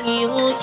优秀。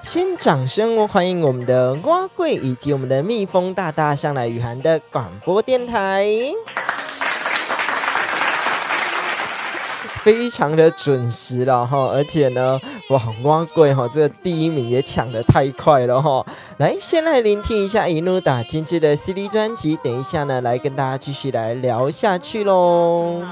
先掌声欢迎我们的蛙贵以及我们的蜜蜂大大上来雨涵的广播电台，非常的准时了哈，而且呢，哇，蛙贵哈，这个第一名也抢得太快了哈。来，先来聆听一下一路打精致的 CD 专辑，等一下呢，来跟大家继续来聊下去喽。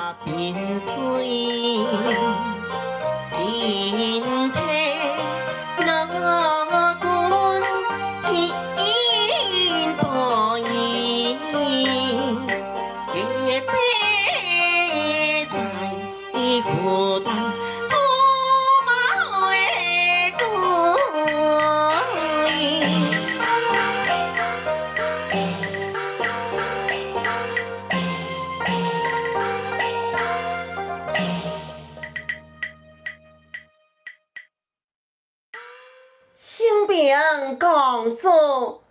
生病公主，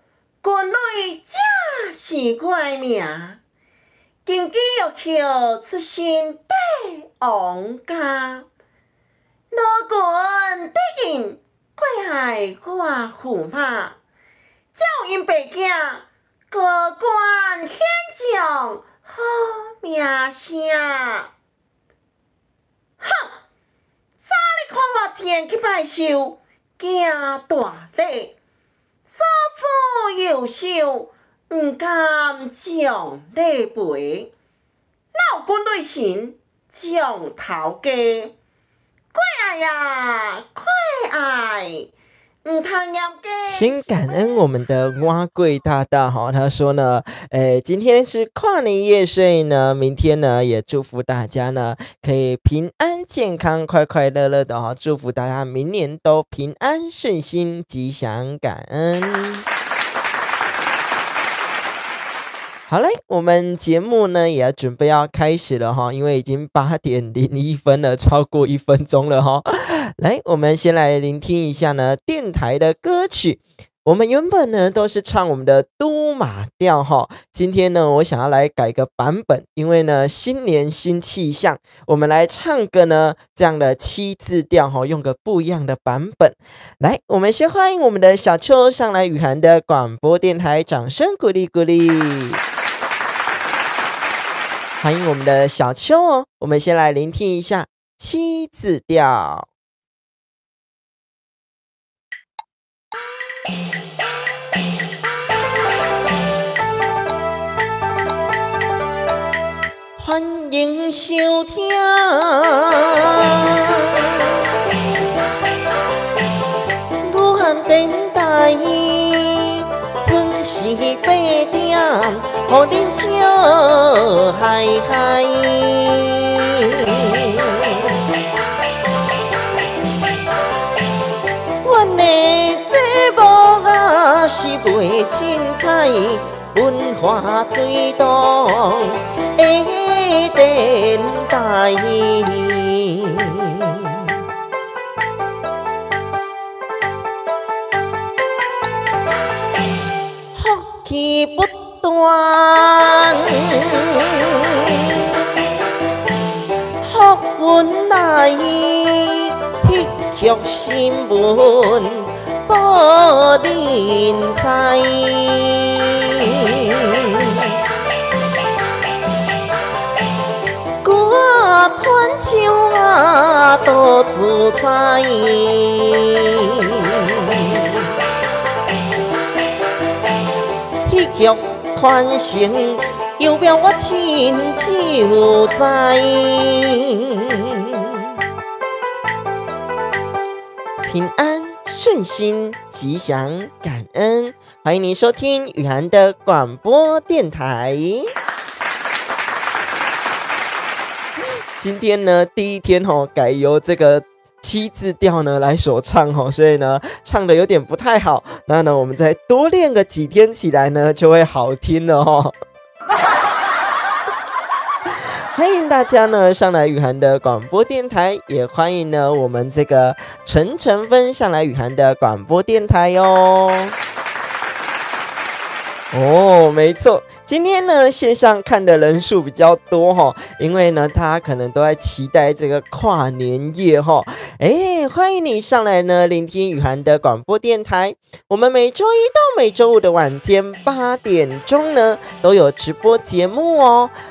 军内正是怪命，经济又求出身帝王家，老君得应过害我驸马，照因爸囝高官显彰好名声。哼！早咧看我前去拜寿。行大礼，所事优秀，毋甘将礼赔。老军队神将头家，快爱呀，快爱！唔通要给。先感恩我们的蛙贵大大哈，他说呢，今天是跨年夜，所以呢，明天呢也祝福大家呢可以平安健康、快快乐乐的哈，祝福大家明年都平安顺心、吉祥感恩。好嘞，我们节目呢也要准备要开始了哈，因为已经8:01了，超过1分钟了哈。来，我们先来聆听一下呢电台的歌曲。我们原本呢都是唱我们的都马调哈，今天呢我想要来改个版本，因为呢新年新气象，我们来唱个呢这样的7字调哈，用个不一样的版本。来，我们先欢迎我们的小秋上来雨涵的广播电台，掌声鼓励鼓励。欢迎我们的小秋哦，我们先来聆听一下7字调。欢迎收听武汉电台，准时8点，予恁笑嗨嗨。阮的节目啊是袂凊彩，文化推动的电台。福气不断，福运来，迄曲新闻报人知。歌团唱啊多自在，福团成，有表我亲手栽。平安顺心吉祥感恩，欢迎您收听雨涵的广播电台。今天呢，第一天改由这个7字调呢来所唱所以呢唱的有点不太好，那呢我们再多练个几天起来呢就会好听了欢迎大家呢上来雨涵的广播电台，也欢迎呢我们这个陈晨芬上来雨涵的广播电台没错，今天呢线上看的人数比较多因为呢大家可能都在期待这个跨年夜欢迎你上来呢聆听雨涵的广播电台。我们每周一到每周五的晚间8点钟呢都有直播节目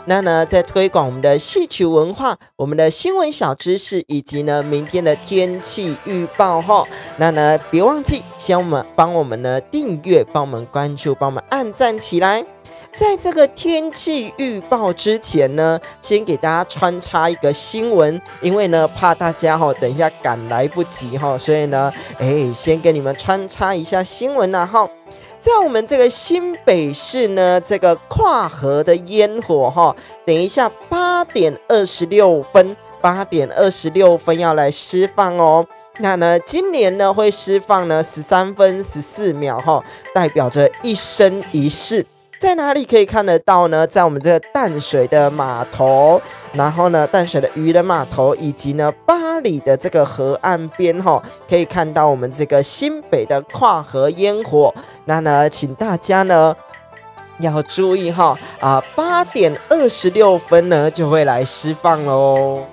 那呢在推广我们的戏曲文化、我们的新闻小知识以及呢明天的天气预报那呢别忘记先帮我们呢订阅、帮我们关注、帮我们按赞起来。在这个天气预报之前呢，先给大家穿插一个新闻，因为呢怕大家等一下赶来不及所以呢先给你们穿插一下新闻在我们这个新北市呢，这个跨河的烟火等一下8点26分要来释放那呢今年呢会释放呢13分14秒代表着一生一世。在哪里可以看得到呢？在我们这个淡水的码头，然后呢淡水的渔人码头，以及呢八里的这个河岸边可以看到我们这个新北的跨河烟火。那呢请大家呢要注意8点26分呢就会来释放咯。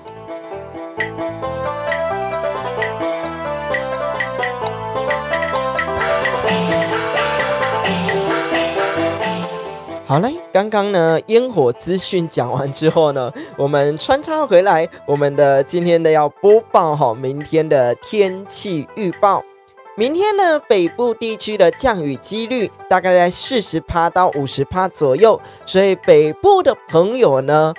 好嘞，刚刚呢烟火资讯讲完之后呢，我们穿插回来我们的今天的要播报明天的天气预报。明天呢北部地区的降雨几率大概在40%到50%左右，所以北部的朋友呢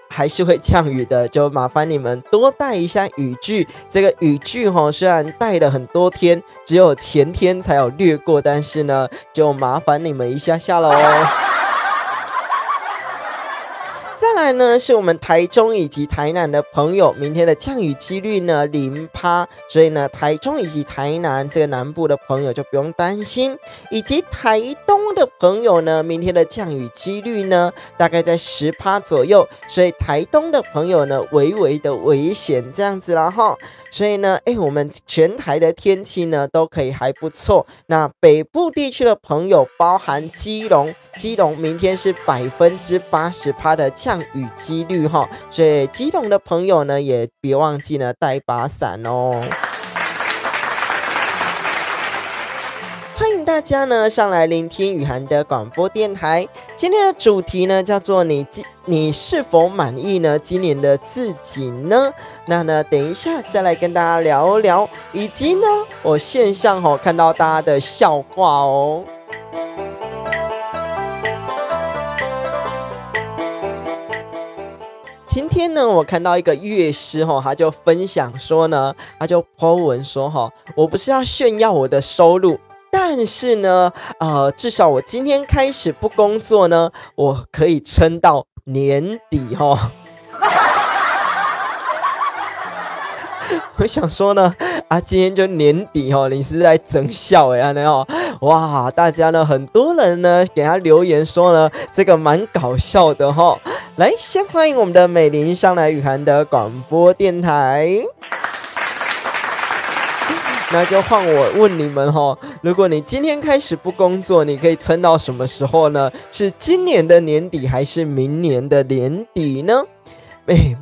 还是会降雨的，就麻烦你们多带一下雨具。这个雨具虽然带了很多天，只有前天才有略过，但是呢就麻烦你们一下下咯再来呢是我们台中以及台南的朋友，明天的降雨几率呢0%，所以呢台中以及台南这个南部的朋友就不用担心。以及台东的朋友呢，明天的降雨几率呢大概在10%左右，所以台东的朋友呢微微的危险这样子啦所以呢我们全台的天气呢都可以还不错。那北部地区的朋友包含基隆明天是80%的降雨几率所以基隆的朋友呢也别忘记呢带把伞欢迎大家呢上来聆听雨涵的广播电台。今天的主题呢叫做你是否满意呢今年的自己呢？那呢等一下再来跟大家聊聊，以及呢我线上看到大家的笑话今天呢我看到一个乐师他就分享说呢，他就 po 文说我不是要炫耀我的收入，但是呢至少我今天开始不工作呢，我可以撑到年底我想说呢今天就年底你是在整笑哇，大家呢很多人呢给他留言说呢这个蛮搞笑的来，先欢迎我们的美玲上来雨涵的广播电台。那就换我问你们如果你今天开始不工作，你可以撑到什么时候呢？是今年的年底还是明年的年底呢？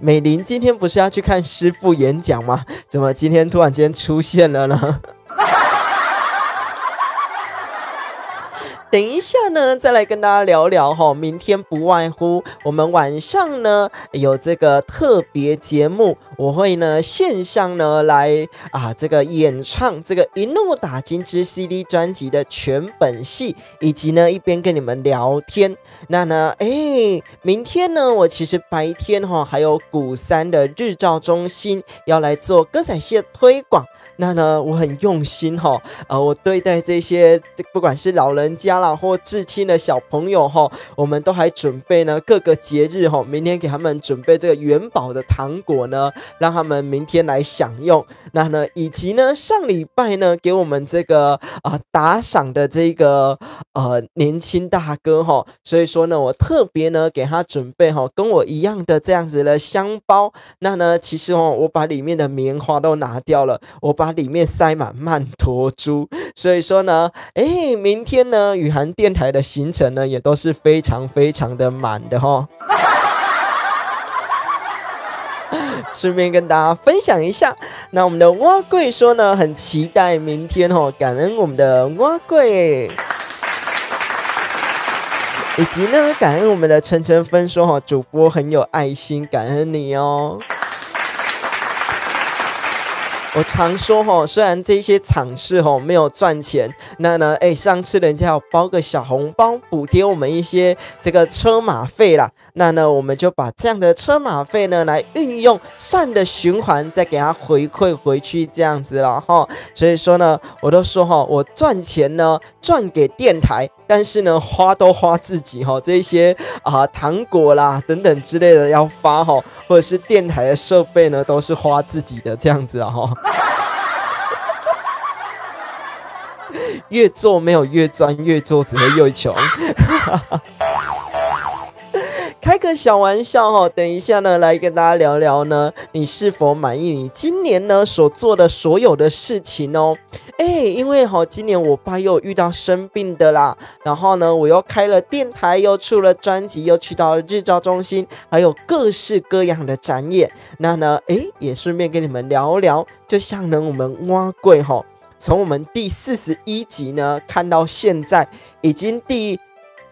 美玲今天不是要去看师傅演讲吗？怎么今天突然间出现了呢？等一下呢，再来跟大家聊聊哈。明天不外乎我们晚上呢有这个特别节目，我会呢线上呢来这个演唱这个《一怒打金枝》CD 专辑的全本戏，以及呢一边跟你们聊天。那呢，明天呢我其实白天还有鼓山的日照中心要来做歌仔戏的推广。那呢，我很用心我对待这些不管是老人家啦或至亲的小朋友我们都还准备呢各个节日明天给他们准备这个元宝的糖果呢，让他们明天来享用。那呢，以及呢上礼拜呢给我们这个打赏的这个年轻大哥所以说呢我特别呢给他准备跟我一样的这样子的香包。那呢其实我把里面的棉花都拿掉了，我把里面塞满曼陀珠。所以说呢明天呢雨涵电台的行程呢也都是非常非常的满的顺便跟大家分享一下，那我们的蛙贵说呢很期待明天感恩我们的蛙贵，以及呢感恩我们的陈晨芬说主播很有爱心，感恩你哦。我常说虽然这些场次没有赚钱，那呢上次人家有包个小红包补贴我们一些这个车马费啦，那呢我们就把这样的车马费呢来运用善的循环，再给它回馈回去这样子啦所以说呢我都说我赚钱呢赚给电台，但是呢花都花自己这些糖果啦等等之类的要发或者是电台的设备呢都是花自己的这样子越做没有越赚，越做只会越穷开个小玩笑等一下呢来跟大家聊聊呢你是否满意你今年呢所做的所有的事情哦。因为今年我爸又遇到生病的啦，然后呢我又开了电台，又出了专辑，又去到了日照中心，还有各式各样的展演。那呢也顺便跟你们聊聊，就像呢我们蛙贵从我们第41集呢看到现在已经第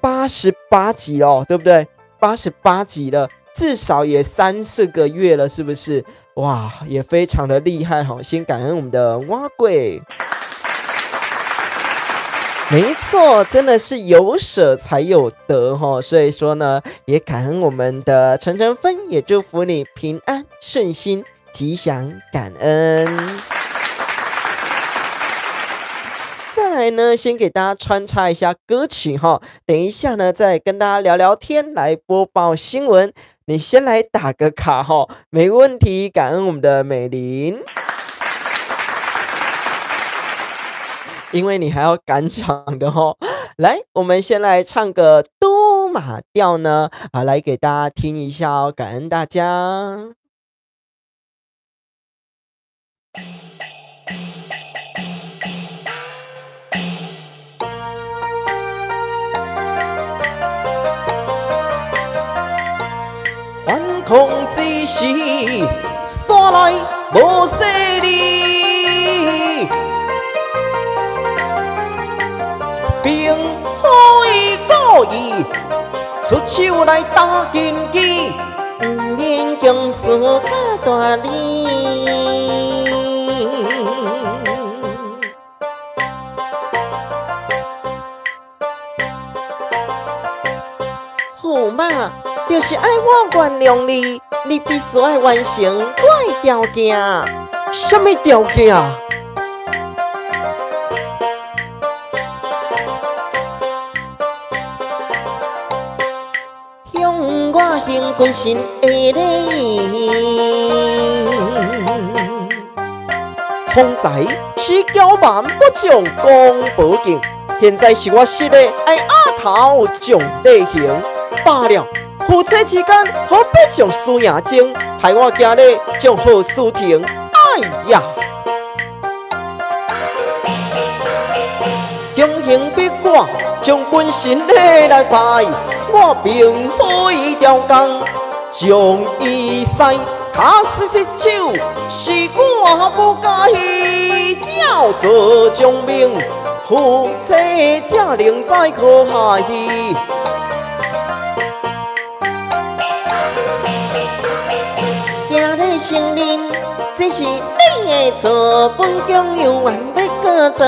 88集了对不对？88集了，至少也3-4个月了，是不是？哇，也非常的厉害先感恩我们的蛙贵。没错，真的是有舍才有得所以说呢也感恩我们的陈晨芬，也祝福你平安顺心吉祥感恩。再来呢先给大家穿插一下歌曲等一下呢再跟大家聊聊天，来播报新闻。你先来打个卡没问题，感恩我们的美玲，因为你还要赶场的来，我们先来唱个多马调呢来给大家听一下感恩大家。反抗之时，山内无势力，并可以故意出手来打根基，不免强势假大理。好嘛，就是爱我原谅你，你必须要完成我的条件。什么条件？向我行军神的礼，方才是骄蛮不将功补敬，现在是我实力爱压头将类型。罢了，夫妻之间何必将输赢争，害我今日将好事停。哎呀，强行逼我将军神礼来拜，我并非条工，将伊使卡死失手，是我不介意，照做将命。夫妻才能再可下去。行咧承认，这是你的错，本宫有缘要告状，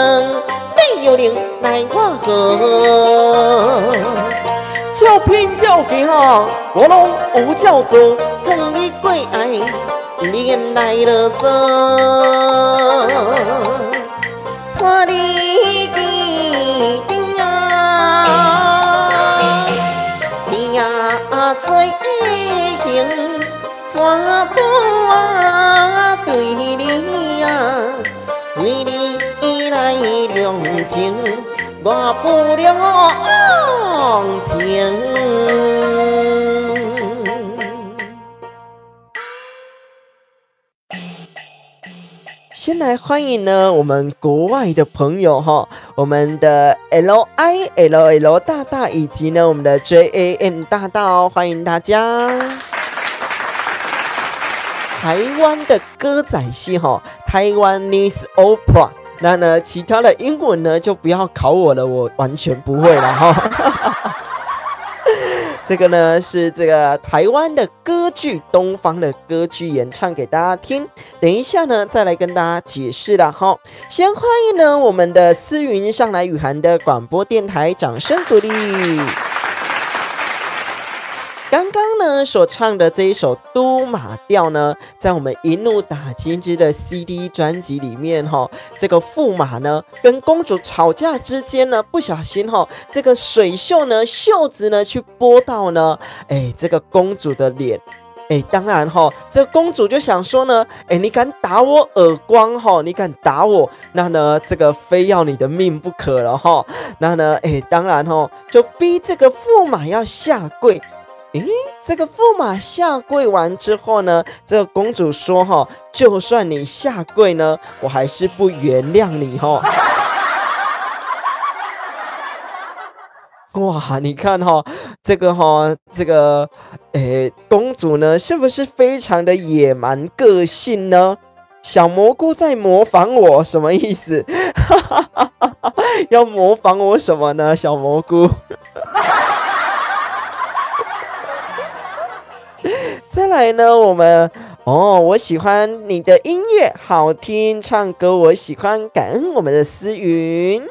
你又能奈我何？照拼照行，我拢有照做，看你过爱，免来啰嗦。带你去店啊，你啊做行，怎不啊对你啊，为你来量情，我不量情。先来欢迎呢我们国外的朋友哈，我们的 LILL 大大以及呢我们的 JAM 大大哦，欢迎大家。台湾的歌仔戏哈，台湾 Taiwanese Opera， 那呢其他的英文呢就不要考我了，我完全不会了哈。这个呢是这个台湾的歌剧，东方的歌剧演唱给大家听。等一下呢再来跟大家解释了哈。先欢迎呢我们的思云上来雨涵的广播电台，掌声鼓励。刚刚呢所唱的这一首都马调呢，在我们一怒打金枝的 CD 专辑里面哈，这个驸马呢跟公主吵架之间呢，不小心哈，这个水袖呢袖子呢去拨到呢，这个公主的脸。当然哈，这个公主就想说呢，你敢打我耳光哈，你敢打我，那呢这个非要你的命不可了哈。那呢，当然哈，就逼这个驸马要下跪。这个驸马下跪完之后呢，这个公主说哈，就算你下跪呢，我还是不原谅你哈。哇，你看哈，这个公主呢，是不是非常的野蛮个性呢？小蘑菇在模仿我，什么意思？要模仿我什么呢？小蘑菇。再来呢，我喜欢你的音乐好听，唱歌我喜欢，感恩我们的思云。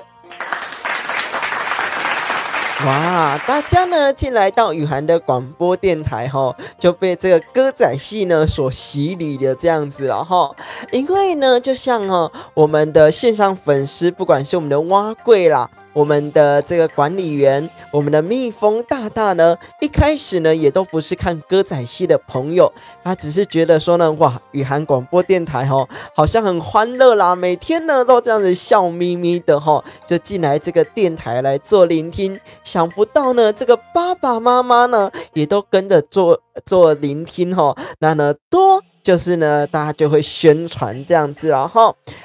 哇，大家呢进来到雨涵的广播电台哈，就被这个歌仔戏呢所洗礼的这样子了哈。因为呢，就像我们的线上粉丝，不管是我们的蛙贵啦，我们的这个管理员，我们的蜜蜂大大呢，一开始呢也都不是看歌仔戏的朋友，他只是觉得说呢，哇，雨涵广播电台好像很欢乐啦，每天呢都这样子笑眯眯的就进来这个电台来做聆听。想不到呢，这个爸爸妈妈呢也都跟着做聆听那呢多。就是呢，大家就会宣传这样子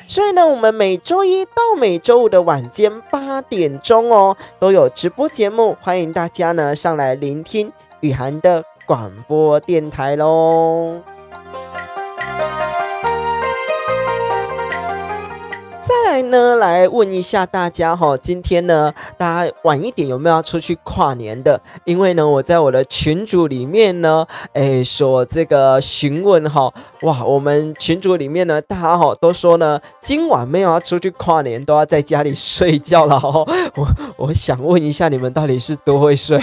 所以呢，我们每周一到每周五的晚间8点钟都有直播节目，欢迎大家呢上来聆听雨涵的广播电台咯。再来呢，来问一下大家今天呢，大家晚一点有没有要出去跨年的？因为呢，我在我的群组里面呢，所这个询问哇，我们群组里面呢，大家都说呢，今晚没有要出去跨年，都要在家里睡觉了我想问一下，你们到底是多会睡？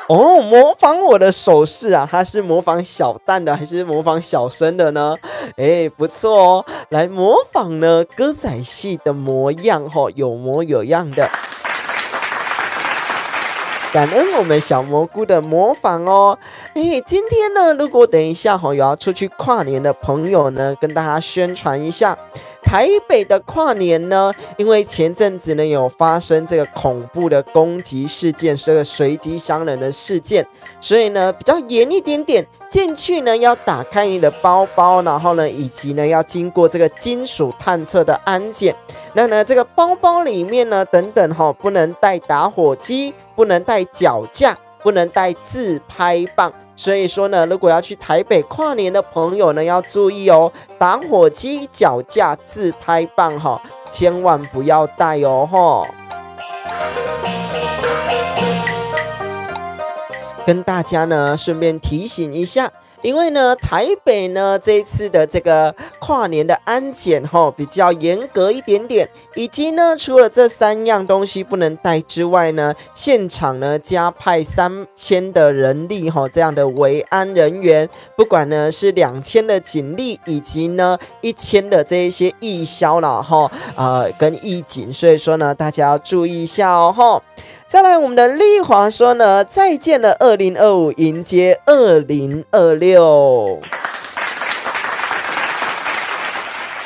模仿我的手势啊，他是模仿小蛋的还是模仿小生的呢？不错来模仿呢歌仔戏的模样有模有样的。感恩我们小蘑菇的模仿今天呢，如果等一下有要出去跨年的朋友呢，跟大家宣传一下。台北的跨年呢，因为前阵子呢有发生这个恐怖的攻击事件，这个随机伤人的事件，所以呢比较严一点点，进去呢要打开你的包包，然后呢以及呢要经过这个金属探测的安检。那呢这个包包里面呢等等不能带打火机，不能带脚架，不能带自拍棒，所以说呢，如果要去台北跨年的朋友呢，要注意哦，打火机、脚架、自拍棒哈，千万不要带哦哈。跟大家呢顺便提醒一下，因为呢台北呢这一次的这个跨年的安检比较严格一点点，以及呢除了这3样东西不能带之外呢，现场呢加派3000的人力这样的维安人员，不管呢是2000的警力，以及呢1000的这一些义消啦跟义警，所以说呢大家要注意一下哦。再来，我们的丽华说呢，再见了2025，迎接2026。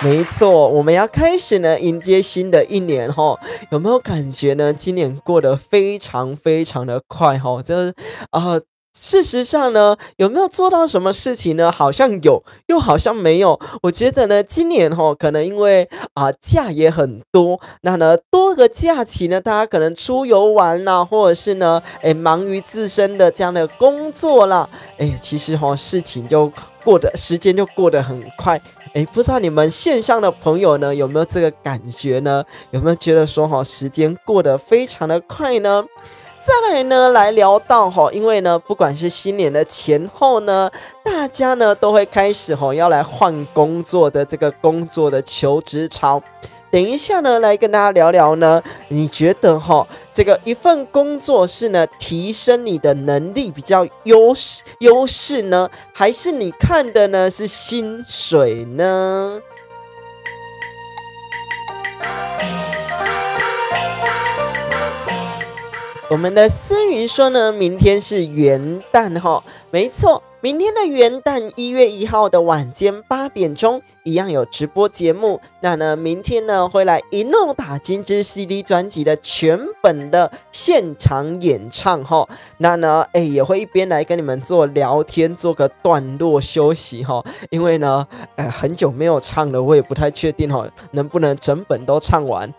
没错，我们要开始呢迎接新的一年有没有感觉呢？今年过得非常非常的快这事实上呢，有没有做到什么事情呢？好像有，又好像没有。我觉得呢，今年可能因为假也很多，那呢多个假期呢，大家可能出游玩啦，或者是呢，忙于自身的这样的工作啦，其实事情就时间就过得很快。不知道你们线上的朋友呢，有没有这个感觉呢？有没有觉得说时间过得非常的快呢？再来呢，来聊到因为呢，不管是新年的前后呢，大家呢都会开始要来换工作的这个工作的求职潮。等一下呢，来跟大家聊聊呢，你觉得这个一份工作是呢提升你的能力比较优势呢，还是你看的呢是薪水呢？我们的思云说呢，明天是元旦没错，明天的元旦1月1号的晚间8点钟，一样有直播节目。那呢，明天呢会来一弄打金枝 CD 专辑的全本的现场演唱那呢，也会一边来跟你们做聊天，做个段落休息因为呢，很久没有唱了，我也不太确定能不能整本都唱完。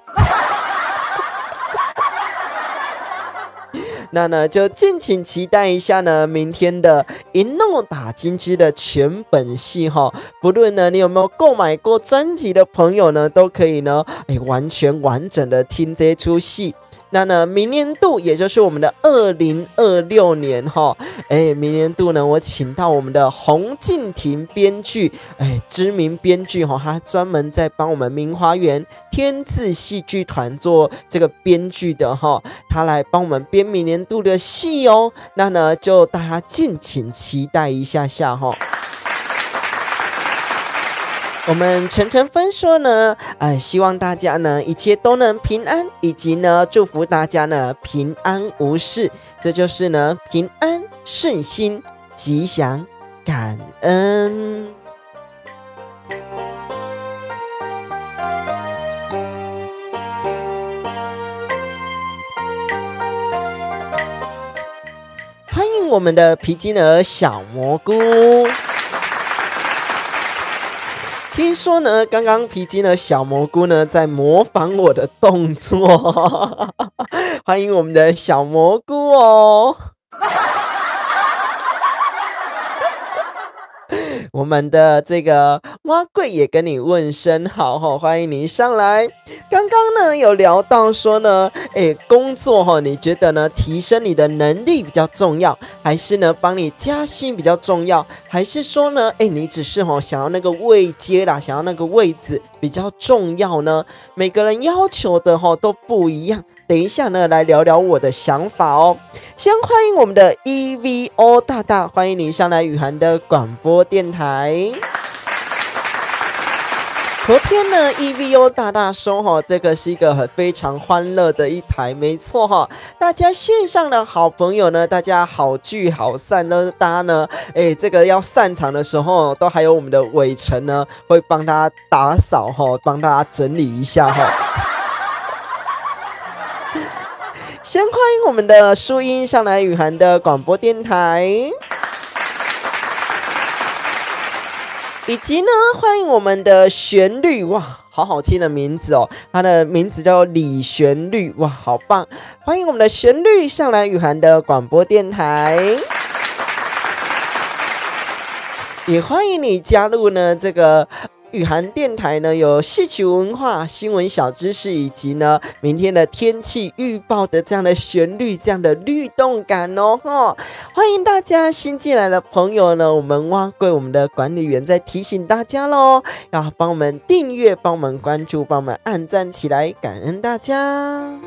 那呢，就敬请期待一下呢，明天的一弄打金枝的全本戏不论呢你有没有购买过专辑的朋友呢，都可以呢，完全完整的听这出戏。那呢，明年度也就是我们的2026年明年度呢，我请到我们的洪敬庭编剧，知名编剧他专门在帮我们明华园天字戏剧团做这个编剧的他来帮我们编明年度的戏那呢，就大家敬请期待一下下我们晨晨分说呢，希望大家呢一切都能平安，以及呢祝福大家呢平安无事，这就是呢平安顺心吉祥感恩。欢迎我们的皮筋儿小蘑菇。听说呢，刚刚皮筋的小蘑菇呢在模仿我的动作，欢迎我们的小蘑菇哦。我们的这个蛙贵也跟你问声好欢迎你上来。刚刚呢有聊到说呢，工作你觉得呢提升你的能力比较重要，还是呢帮你加薪比较重要，还是说呢，你只是想要那个位阶啦，想要那个位置比较重要呢？每个人要求的都不一样。等一下呢，来聊聊我的想法哦。先欢迎我们的 EVO 大大，欢迎你上来雨涵的广播电台。昨天呢 EVO 大大说这个是一个非常欢乐的一台，没错大家线上的好朋友呢，大家好聚好散呢，大家呢这个要散场的时候，都还有我们的伟成呢会帮大家打扫帮大家整理一下先欢迎我们的淑音上来雨涵的广播电台，以及呢欢迎我们的旋律，哇，好好听的名字哦，它的名字叫李旋律，哇，好棒！欢迎我们的旋律上来雨涵的广播电台。也欢迎你加入呢这个雨涵电台呢，有戏曲文化、新闻小知识，以及呢明天的天气预报的这样的旋律、这样的律动感哦。欢迎大家新进来的朋友呢，我们蛙贵我们的管理员在提醒大家喽，要帮我们订阅、帮我们关注、帮我们按赞起来，感恩大家。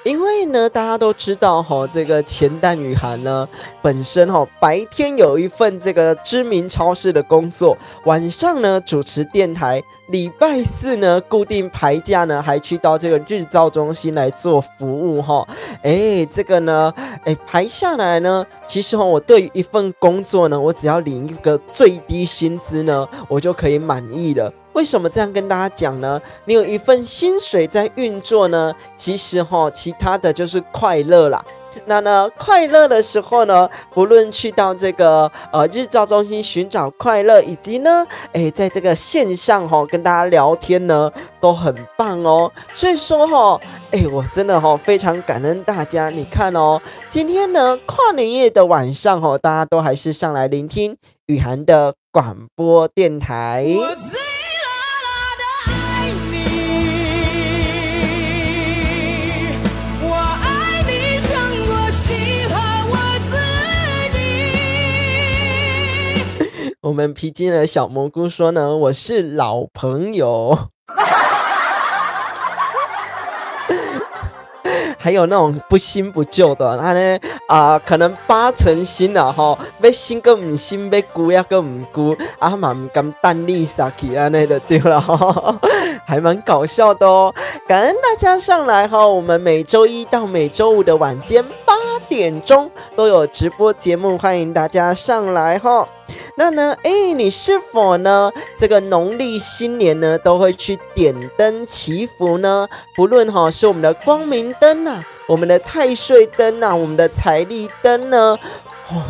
因为呢，大家都知道这个钱蛋雨涵呢，本身白天有一份这个知名超市的工作，晚上呢主持电台，礼拜四呢固定排假呢，还去到这个日照中心来做服务这个呢，排下来呢，其实我对于一份工作呢，我只要领一个最低薪资呢，我就可以满意了。为什么这样跟大家讲呢？你有一份薪水在运作呢，其实其他的就是快乐啦。那呢，快乐的时候呢，不论去到这个日照中心寻找快乐，以及呢，在这个线上跟大家聊天呢，都很棒哦。所以说我真的非常感恩大家。你看今天呢跨年夜的晚上大家都还是上来聆听雨涵的广播电台。我们皮筋的小蘑菇说呢，我是老朋友。还有那种不新不旧的，他呢可能8成新啦要新个唔新，要旧呀个唔旧，嘛唔甘单立撒去安尼就对了还蛮搞笑的哦。感恩大家上来我们每周一到每周五的晚间8点钟都有直播节目，欢迎大家上来那呢，你是否呢这个农历新年呢都会去点灯祈福呢？不论是我们的光明灯啊，我们的太岁灯啊，我们的财力灯呢，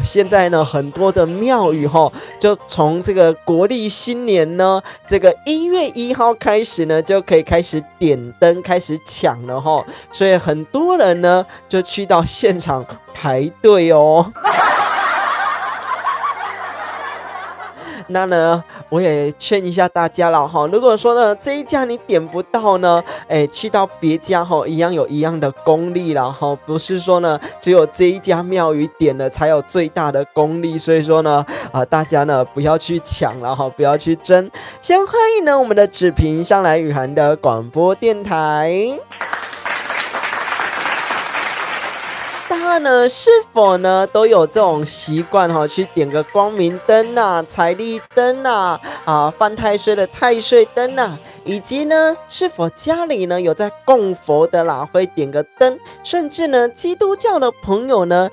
现在呢很多的庙宇就从这个国历新年呢，这个1月1号开始呢，就可以开始点灯，开始抢了所以很多人呢就去到现场排队哦。那呢，我也劝一下大家了如果说呢这一家你点不到呢，去到别家一样有一样的功力啦不是说呢只有这一家庙宇点了才有最大的功力，所以说呢大家呢不要去抢了不要去争。先欢迎呢我们的芷萍上来雨涵的广播电台。大家呢是否呢都有这种习惯去点个光明灯啊、财力灯啊、犯太岁的太岁灯啊，以及呢是否家里呢有在供佛的啦，会点个灯，甚至呢基督教的朋友呢，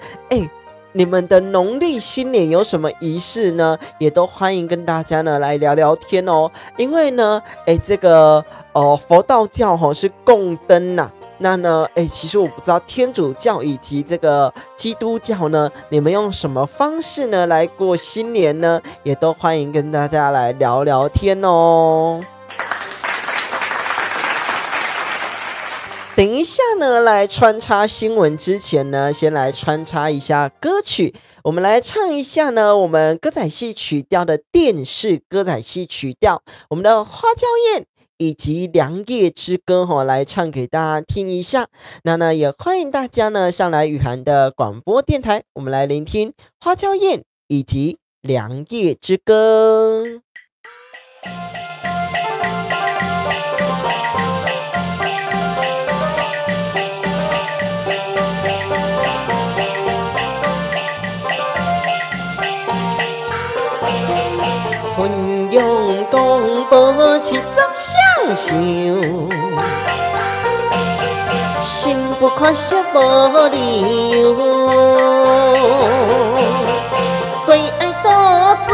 你们的农历新年有什么仪式呢？也都欢迎跟大家呢来聊聊天哦。因为呢，这个佛道教是供灯啊。那呢，其实我不知道天主教以及这个基督教呢，你们用什么方式呢来过新年呢？也都欢迎跟大家来聊聊天哦。等一下呢，来穿插新闻之前呢，先来穿插一下歌曲。我们来唱一下呢，我们歌仔戏曲调的电视歌仔戏曲调，我们的《花娇燕》以及《良夜之歌》来唱给大家听一下。那呢，也欢迎大家呢上来雨涵的广播电台，我们来聆听《花娇燕》以及《良夜之歌》。分用公婆七十相想，心不快惜无理由，为爱多做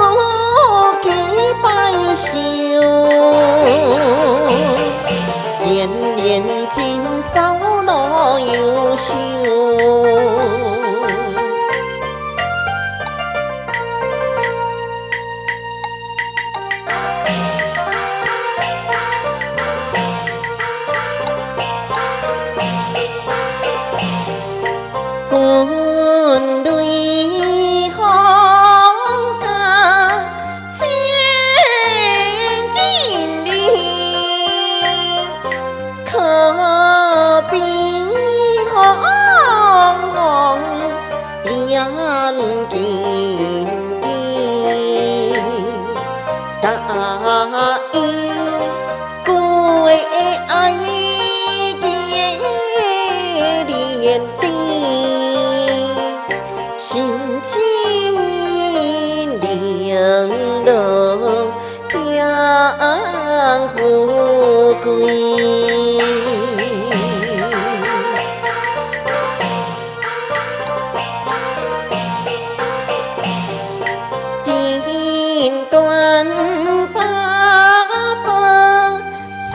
几拜寿，年年今宵老优秀。答应归爱连地，心情凉了养富贵。电断爸爸心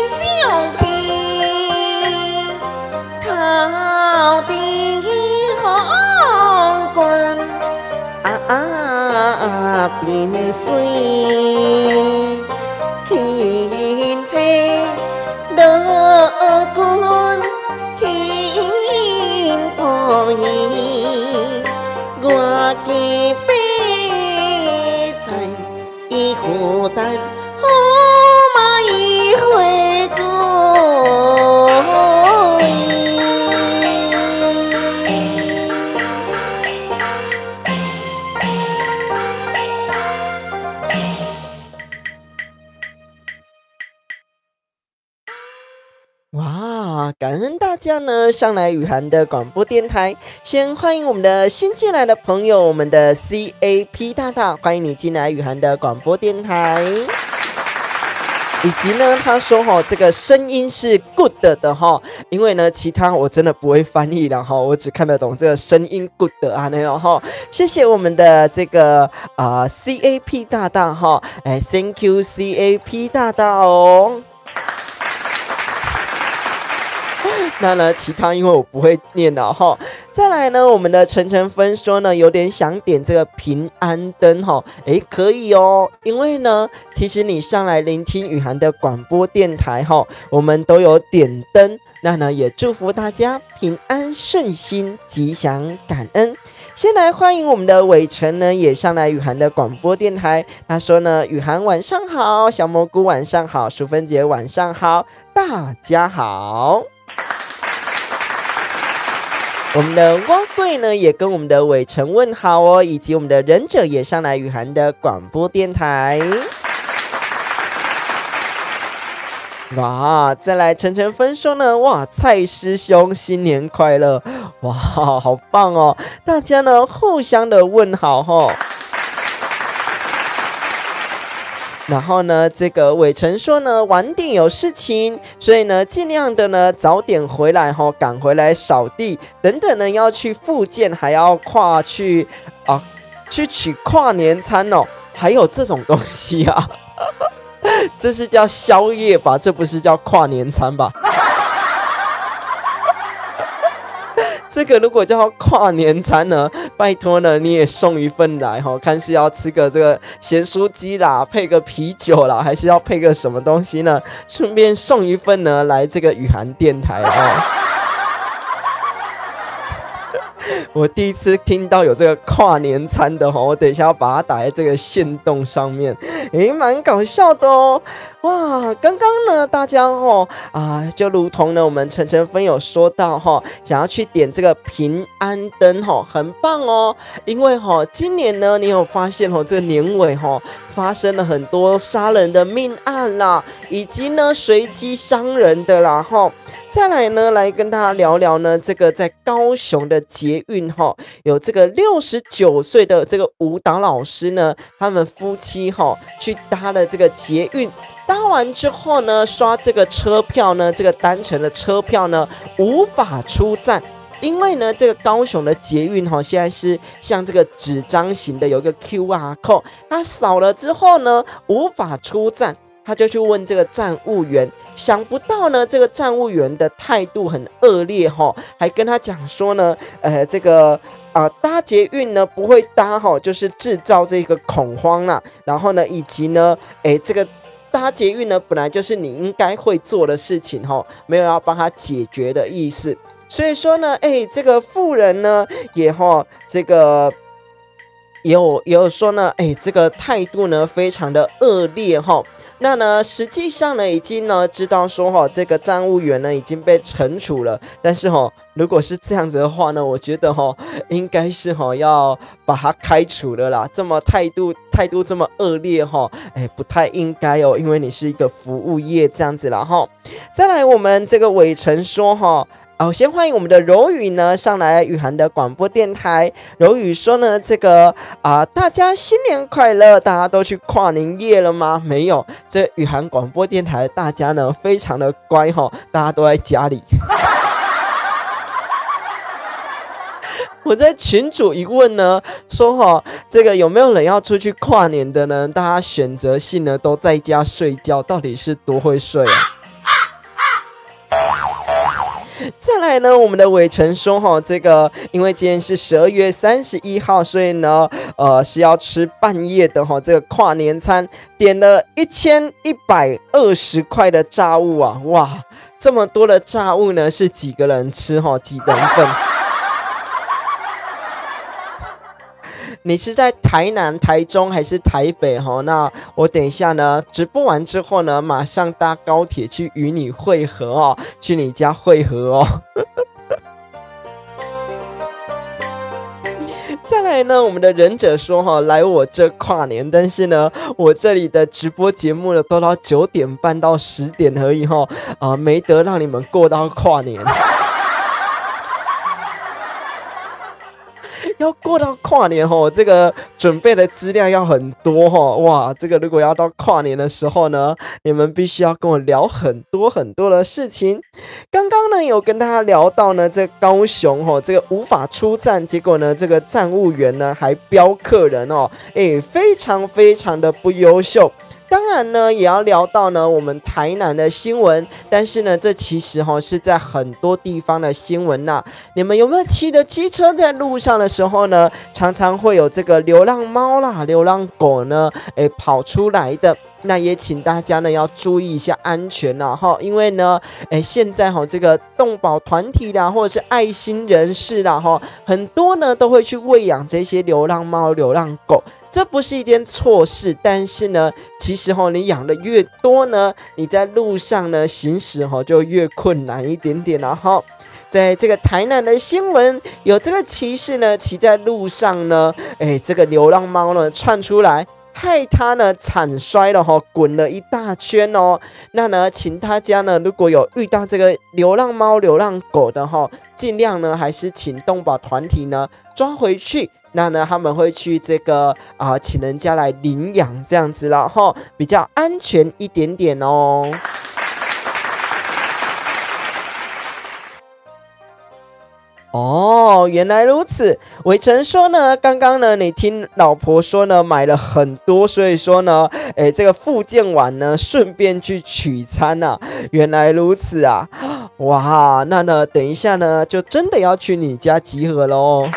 相拼，头顶皇冠变水，天梯乐观天破意，我的悲在一孤单，好嘛一回过。哇，感恩大家呢上来雨涵的广播电台，先欢迎我们的新进来的朋友，我们的 CAP 大大，欢迎你进来雨涵的广播电台。以及呢，他说这个声音是 good 的哈，因为呢，其他我真的不会翻译了哈，我只看得懂这个声音 good 啊那样哈。谢谢我们的这个CAP 大大哈，Thank you CAP 大大哦。那呢，其他因为我不会念了哈。再来呢，我们的晨晨芬说呢，有点想点这个平安灯哈，可以哦，因为呢，其实你上来聆听雨涵的广播电台哈，我们都有点灯，那呢也祝福大家平安顺心、吉祥感恩。先来欢迎我们的伟成呢，也上来雨涵的广播电台。他说呢，雨涵晚上好，小蘑菇晚上好，淑芬姐晚上好，大家好。我们的蛙贵呢也跟我们的伟成问好哦，以及我们的忍者也上来雨涵的广播电台。哇，再来晨晨分说呢，哇，蔡师兄新年快乐，哇，好棒哦！大家呢互相的问好哦。然后呢，这个伟成说呢，晚点有事情，所以呢，尽量的呢早点回来哈，赶回来扫地，等等呢要去复健，还要去取跨年餐哦，还有这种东西啊，这是叫宵夜吧？这不是叫跨年餐吧？这个如果叫跨年餐呢，拜托呢你也送一份来哈，看是要吃个这个咸酥鸡啦，配个啤酒啦，还是要配个什么东西呢？顺便送一份呢来这个雨涵电台哦。我第一次听到有这个跨年餐的哈，我等一下要把它打在这个限动上面，蛮搞笑的哦。哇，刚刚呢，大家就如同呢我们晨晨分有说到想要去点这个平安灯很棒哦。因为今年呢，你有发现这个年尾发生了很多杀人的命案啦，以及呢随机伤人的啦再来呢，来跟大家聊聊呢，这个在高雄的捷运有这个69岁的这个舞蹈老师呢，他们夫妻去搭了这个捷运，搭完之后呢，刷这个车票呢，这个单程的车票呢无法出站，因为呢这个高雄的捷运现在是像这个纸张型的，有一个 QR code， 它扫了之后呢无法出站。他就去问这个站务员，想不到呢，这个站务员的态度很恶劣还跟他讲说呢，这个搭捷运呢不会搭就是制造这个恐慌啦，然后呢，以及呢，这个搭捷运呢本来就是你应该会做的事情没有要帮他解决的意思，所以说呢，这个妇人呢也这个。也有说呢，这个态度呢非常的恶劣那呢，实际上呢，已经呢知道说哈，这个站务员呢已经被惩处了。但是哈，如果是这样子的话呢，我觉得哈，应该是哈要把他开除了啦。这么态度这么恶劣哈，不太应该哦，因为你是一个服务业这样子啦哈。再来，我们这个伟成说哈。先欢迎我们的柔宇呢上来雨涵的广播电台。柔宇说呢，这个大家新年快乐，大家都去跨年夜了吗？没有，这雨涵广播电台大家呢非常的乖哈，大家都在家里。我在群组一问呢，说这个有没有人要出去跨年的呢？大家选择性呢都在家睡觉，到底是多会睡啊？再来呢，我们的伟成说这个因为今天是12月31号，所以呢，是要吃半夜的这个跨年餐，点了1120块的炸物啊，哇，这么多的炸物呢，是几个人吃几人份？你是在台南、台中还是台北那我等一下呢，直播完之后呢，马上搭高铁去与你会合去你家会合再来呢，我们的忍者说来我这跨年，但是呢，我这里的直播节目呢，都到9点半到10点而已没得让你们过到跨年。要过到跨年这个准备的资料要很多哇，这个如果要到跨年的时候呢，你们必须要跟我聊很多很多的事情。刚刚呢有跟大家聊到呢，这高雄这个无法出站，结果呢这个站务员呢还飙客人非常非常的不优秀。当然呢，也要聊到呢我们台南的新闻，但是呢，这其实是在很多地方的新闻呐。你们有没有骑着机车在路上的时候呢，常常会有这个流浪猫啦、流浪狗呢，跑出来的？那也请大家呢要注意一下安全啦因为呢，现在这个动保团体啦，或者是爱心人士啦很多呢都会去喂养这些流浪猫、流浪狗。这不是一件错事，但是呢，其实你养的越多呢，你在路上呢行驶就越困难一点点啦在这个台南的新闻，有这个骑士呢骑在路上呢，这个流浪猫呢窜出来，害他呢惨摔了滚了一大圈那呢，请大家呢如果有遇到这个流浪猫、流浪狗的尽量呢还是请动保团体呢抓回去。那呢，他们会去这个请人家来领养这样子啦比较安全一点点原来如此。伟成说呢，刚刚呢，你听老婆说呢，买了很多，所以说呢，这个复健完呢，顺便去取餐啊。原来如此啊，哇，那呢，等一下呢，就真的要去你家集合咯。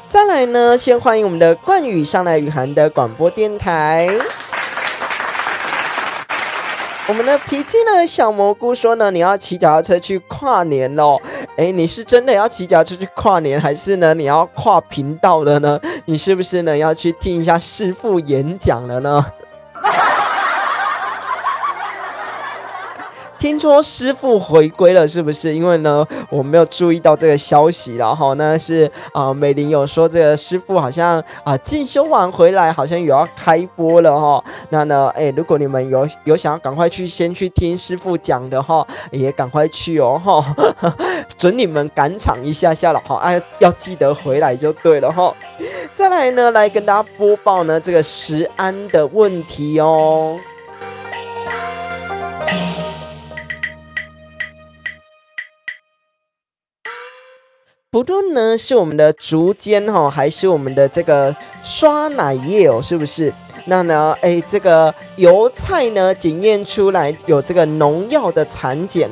再来呢，先欢迎我们的冠宇上来雨涵的广播电台。我们的脾气呢，小蘑菇说呢，你要骑脚踏车去跨年咯。你是真的要骑脚踏车去跨年，还是呢你要跨频道的呢？你是不是呢要去听一下师父演讲了呢？听说师父回归了，是不是？因为呢，我没有注意到这个消息啦那是美玲有说这个师父好像进修完回来，好像有要开播了那呢，如果你们有想要赶快先去听师父讲的也赶快去准你们赶场一下下了要记得回来就对了再来呢，来跟大家播报呢这个食安的问题不论呢是我们的竹尖还是我们的这个刷奶液是不是？那呢，这个油菜呢检验出来有这个农药的残碱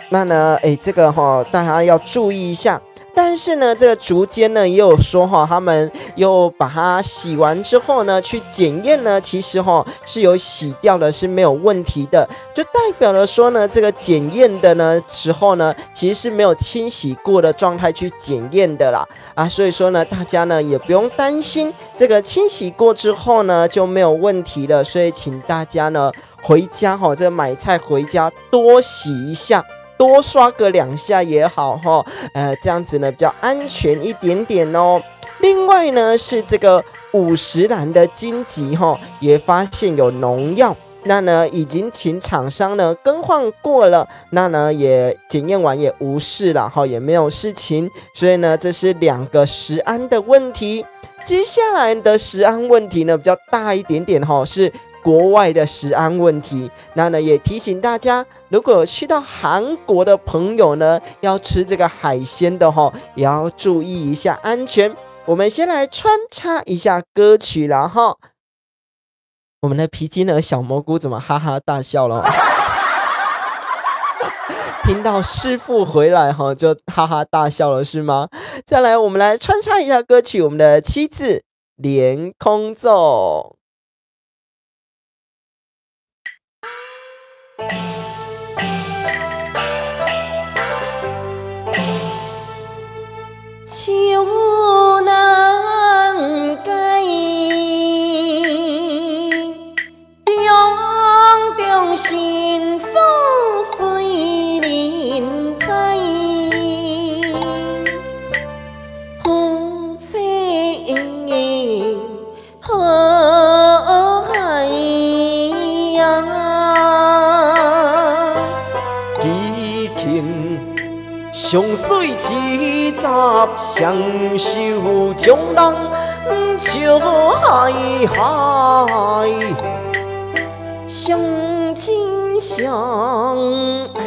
那呢，这个大家要注意一下。但是呢，这个竹间呢也有说哈，他们又把它洗完之后呢，去检验呢，其实是有洗掉的，是没有问题的，就代表了说呢，这个检验的呢时候呢，其实是没有清洗过的状态去检验的啦所以说呢，大家呢也不用担心这个清洗过之后呢就没有问题了，所以请大家呢回家这个买菜回家多洗一下。多刷个2下也好这样子呢比较安全一点点哦。另外呢是这个50兰的荆棘也发现有农药，那呢已经请厂商呢更换过了，那呢也检验完也无事了也没有事情，所以呢这是2个食安的问题。接下来的食安问题呢比较大一点点是国外的食安问题，那呢也提醒大家，如果有去到韩国的朋友呢，要吃这个海鲜的也要注意一下安全。我们先来穿插一下歌曲啦我们的皮筋儿小蘑菇怎么哈哈大笑了听到师父回来就哈哈大笑了是吗？再来我们来穿插一下歌曲，我们的7字连空奏。秋难改，中心所随人在，风吹河海呀，已经上水市杂双手将人笑海海，相亲相爱，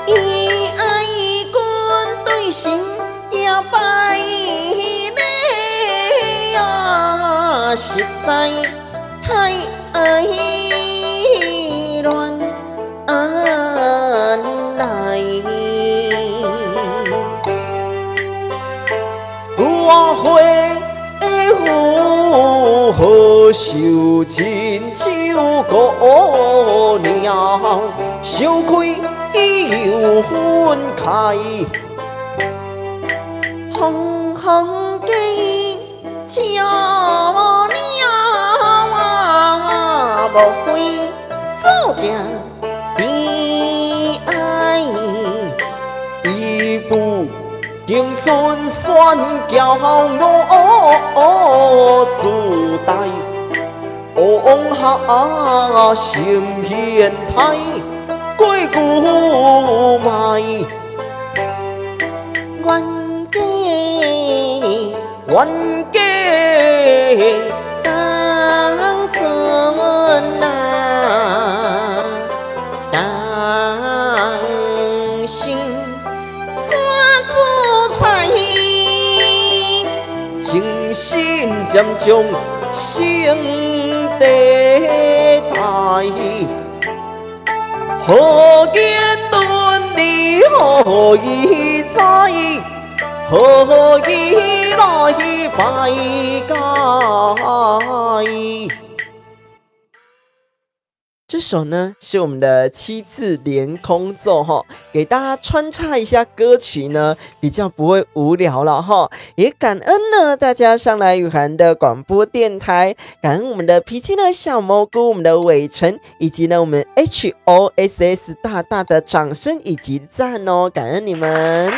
以爱君对心也败你呀，实在太乱来。我会何受亲像姑娘，烧开又分开，红红的俏娘无悔注定悲哀，一步迎春选骄我自带，往下成现态，过古迈，冤家当存当心怎做菜，情深渐将成地台，何言伦理何以在，何以来拜改。这首呢是我们的7字连空奏给大家穿插一下歌曲呢，比较不会无聊了也感恩呢大家上来雨涵的广播电台，感恩我们的脾气呢小蘑菇，我们的伟成，以及呢我们 HOSS 大大的掌声以及赞感恩你们。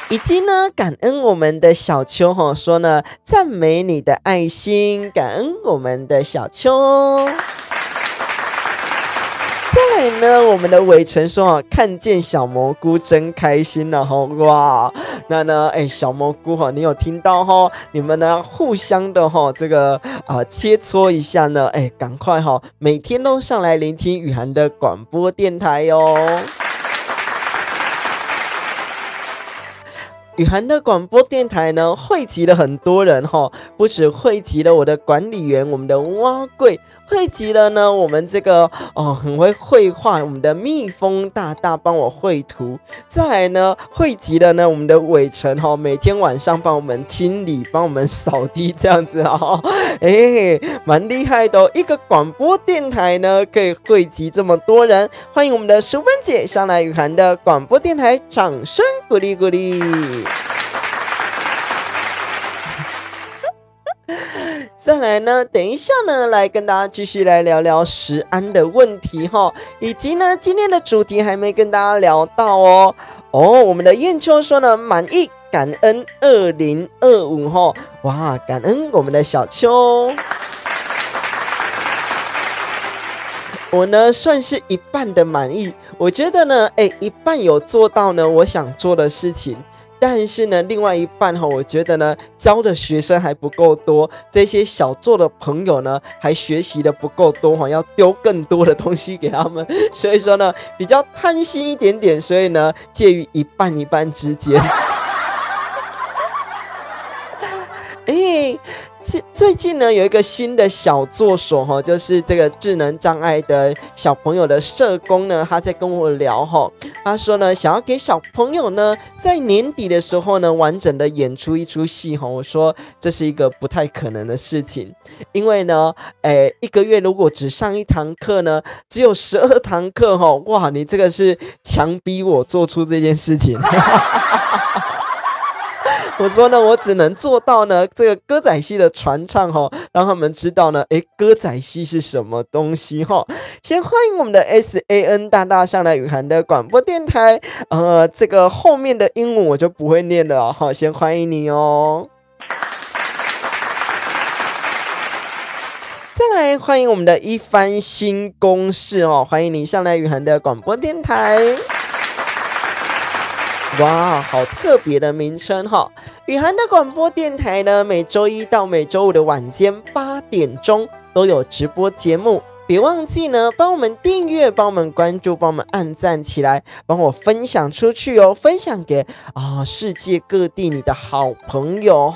以及呢，感恩我们的小秋说呢，赞美你的爱心，感恩我们的小秋。再来呢，我们的伟成说看见小蘑菇真开心哇！那呢，小蘑菇你有听到你们呢互相的这个切磋一下呢，赶快每天都上来聆听雨涵的广播电台哦。雨涵的广播电台呢，汇集了很多人不止汇集了我的管理员，我们的蛙贵，汇集了呢我们这个很会绘画我们的蜜蜂大大帮我绘图，再来呢汇集了呢我们的伟成每天晚上帮我们清理帮我们扫地这样子蛮厉害的一个广播电台呢可以汇集这么多人。欢迎我们的淑芬姐上来雨涵的广播电台，掌声鼓励鼓励。再来呢，等一下呢，来跟大家继续来聊聊食安的问题以及呢今天的主题还没跟大家聊到我们的燕秋说呢满意感恩2025哇，感恩我们的小秋。我呢算是一半的满意，我觉得呢一半有做到呢我想做的事情，但是呢另外一半我觉得呢教的学生还不够多，这些小做的朋友呢还学习的不够多要丢更多的东西给他们，所以说呢比较贪心一点点，所以呢介于一半一半之间。最近呢有一个新的小作所就是这个智能障碍的小朋友的社工呢，他在跟我聊他说呢想要给小朋友呢在年底的时候呢完整的演出一出戏我说这是一个不太可能的事情，因为呢一个月如果只上一堂课呢只有12堂课哇，你这个是强逼我做出这件事情。我说呢我只能做到呢这个歌仔戏的传唱让他们知道呢歌仔戏是什么东西先欢迎我们的 SAN 大大上来雨涵的广播电台，这个后面的英文我就不会念了先欢迎你再来欢迎我们的一番新公式欢迎你上来雨涵的广播电台。哇，好特别的名称雨涵的广播电台呢，每周一到每周五的晚间8点钟都有直播节目，别忘记呢帮我们订阅，帮我们关注，帮我们按赞起来，帮我分享出去分享给世界各地你的好朋友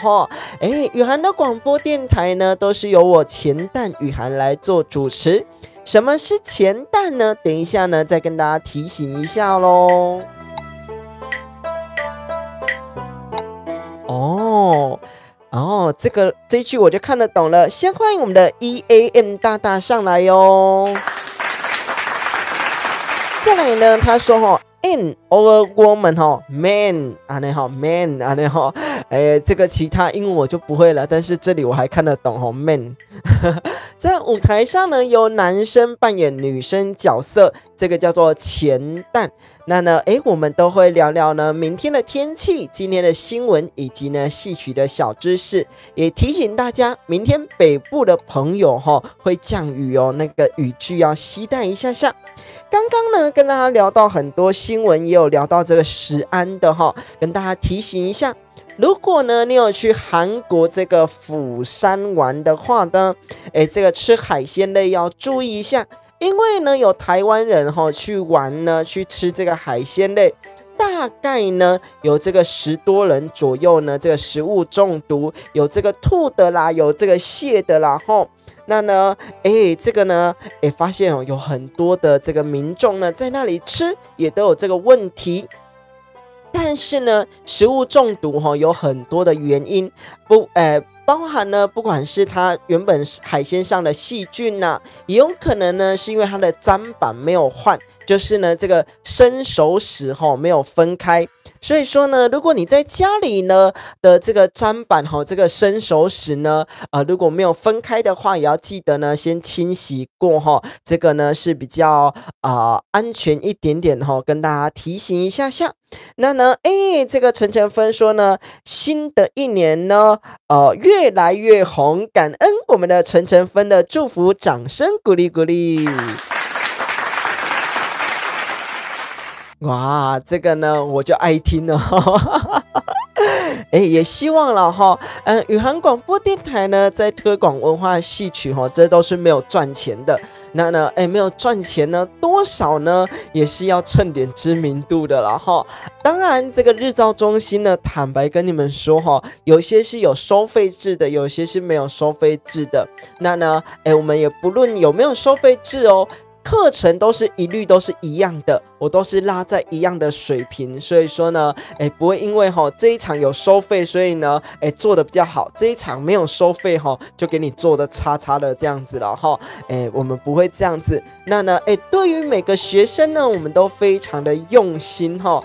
雨涵的广播电台呢都是由我钱蛋雨涵来做主持。什么是钱蛋呢？等一下呢再跟大家提醒一下咯。这句我就看得懂了。先欢迎我们的 EAM 大大上来哟。再来呢，他说in or woman man man 这个其他英文我就不会了，但是这里我还看得懂man 在舞台上呢有男生扮演女生角色，这个叫做钱蛋。那呢我们都会聊聊呢明天的天气，今天的新闻，以及呢戏曲的小知识，也提醒大家明天北部的朋友会降雨那个雨具要携带一下下。刚刚呢跟大家聊到很多新闻，也有聊到这个食安的跟大家提醒一下，如果呢你有去韩国这个釜山玩的话呢这个吃海鲜类要注意一下，因为呢有台湾人去玩呢，去吃这个海鲜类，大概呢有这个10多人左右呢这个食物中毒，有这个吐的啦，有这个泻的啦那呢这个呢发现有很多的这个民众呢在那里吃也都有这个问题。但是呢食物中毒有很多的原因，包含呢不管是它原本海鲜上的细菌也有可能呢是因为它的砧板没有换，就是呢这个生熟食没有分开。所以说呢如果你在家里呢的这个砧板这个生熟食呢如果没有分开的话，也要记得呢先清洗过这个呢是比较安全一点点跟大家提醒一下下。那呢这个陈晨芬说呢新的一年呢越来越红，感恩我们的陈晨芬的祝福，掌声鼓励鼓励。哇，这个呢我就爱听了也希望了雨涵广播电台呢在推广文化戏曲这都是没有赚钱的。那呢，没有赚钱呢，多少呢也是要蹭点知名度的啦哈。当然，这个日照中心呢，坦白跟你们说哈，有些是有收费制的，有些是没有收费制的。那呢，我们也不论有没有收费制哦。课程一律都是一样的，我都是拉在一样的水平，所以说呢，不会因为这一场有收费，所以呢，做的比较好，这一场没有收费就给你做的差差的这样子了哈，我们不会这样子。那呢，对于每个学生呢，我们都非常的用心哈，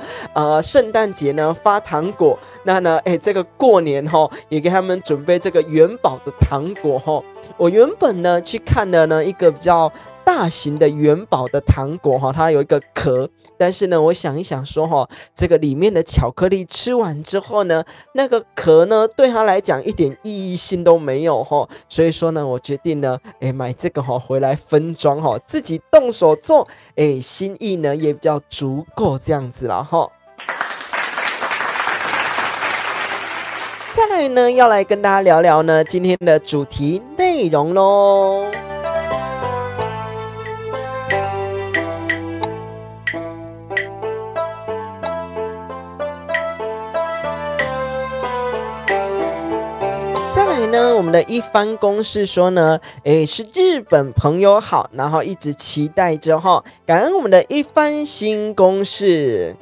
圣诞节呢发糖果，那呢，这个过年也给他们准备这个元宝的糖果哈。我原本呢去看了呢一个比较大型的元宝的糖果它有一个壳，但是呢我想一想说这个里面的巧克力吃完之后呢，那个壳呢对他来讲一点意义性都没有所以说呢我决定呢买这个回来分装自己动手做，心意呢也比较足够这样子啦再来呢要来跟大家聊聊呢今天的主题内容咯。再来呢，我们的一番公式说呢，是日本朋友好，然后一直期待着感恩我们的一番新公式，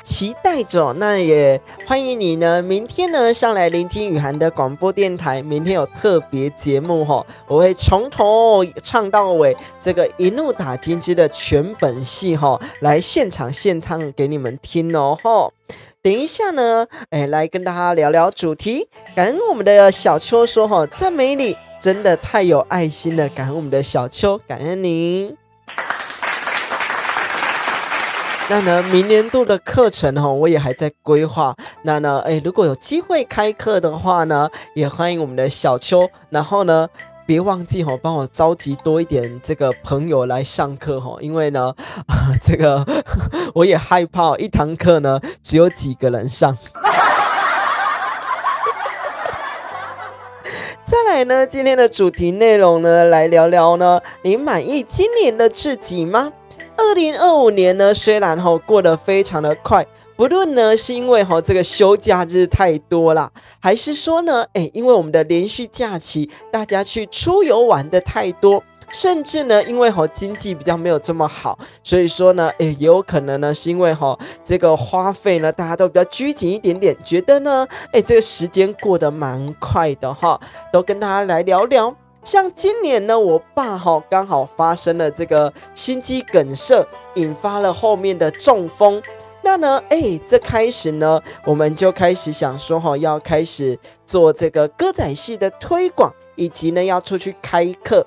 期待着。那也欢迎你呢，明天呢上来聆听雨涵的广播电台，明天有特别节目我会从头唱到尾，这个一怒打金枝的全本戏来现场现唱给你们听哦等一下呢，来跟大家聊聊主题。感恩我们的小秋说赞美你真的太有爱心了，感恩我们的小秋，感恩您。那呢，明年度的课程我也还在规划。那呢，如果有机会开课的话呢，也欢迎我们的小秋。然后呢，别忘记帮我召集多一点这个朋友来上课因为呢，这个我也害怕一堂课呢只有几个人上。再来呢，今天的主题内容呢，来聊聊呢，你满意今年的自己吗？2025年呢，虽然过得非常的快，不论呢是因为这个休假日太多啦，还是说呢，因为我们的连续假期，大家去出游玩的太多，甚至呢，因为经济比较没有这么好，所以说呢，也有可能呢是因为这个花费呢，大家都比较拘谨一点点，觉得呢，这个时间过得蛮快的都跟大家来聊聊。像今年呢，我爸刚好发生了这个心肌梗塞，引发了后面的中风。那呢，这开始呢，我们就开始想说要开始做这个歌仔戏的推广，以及呢要出去开课。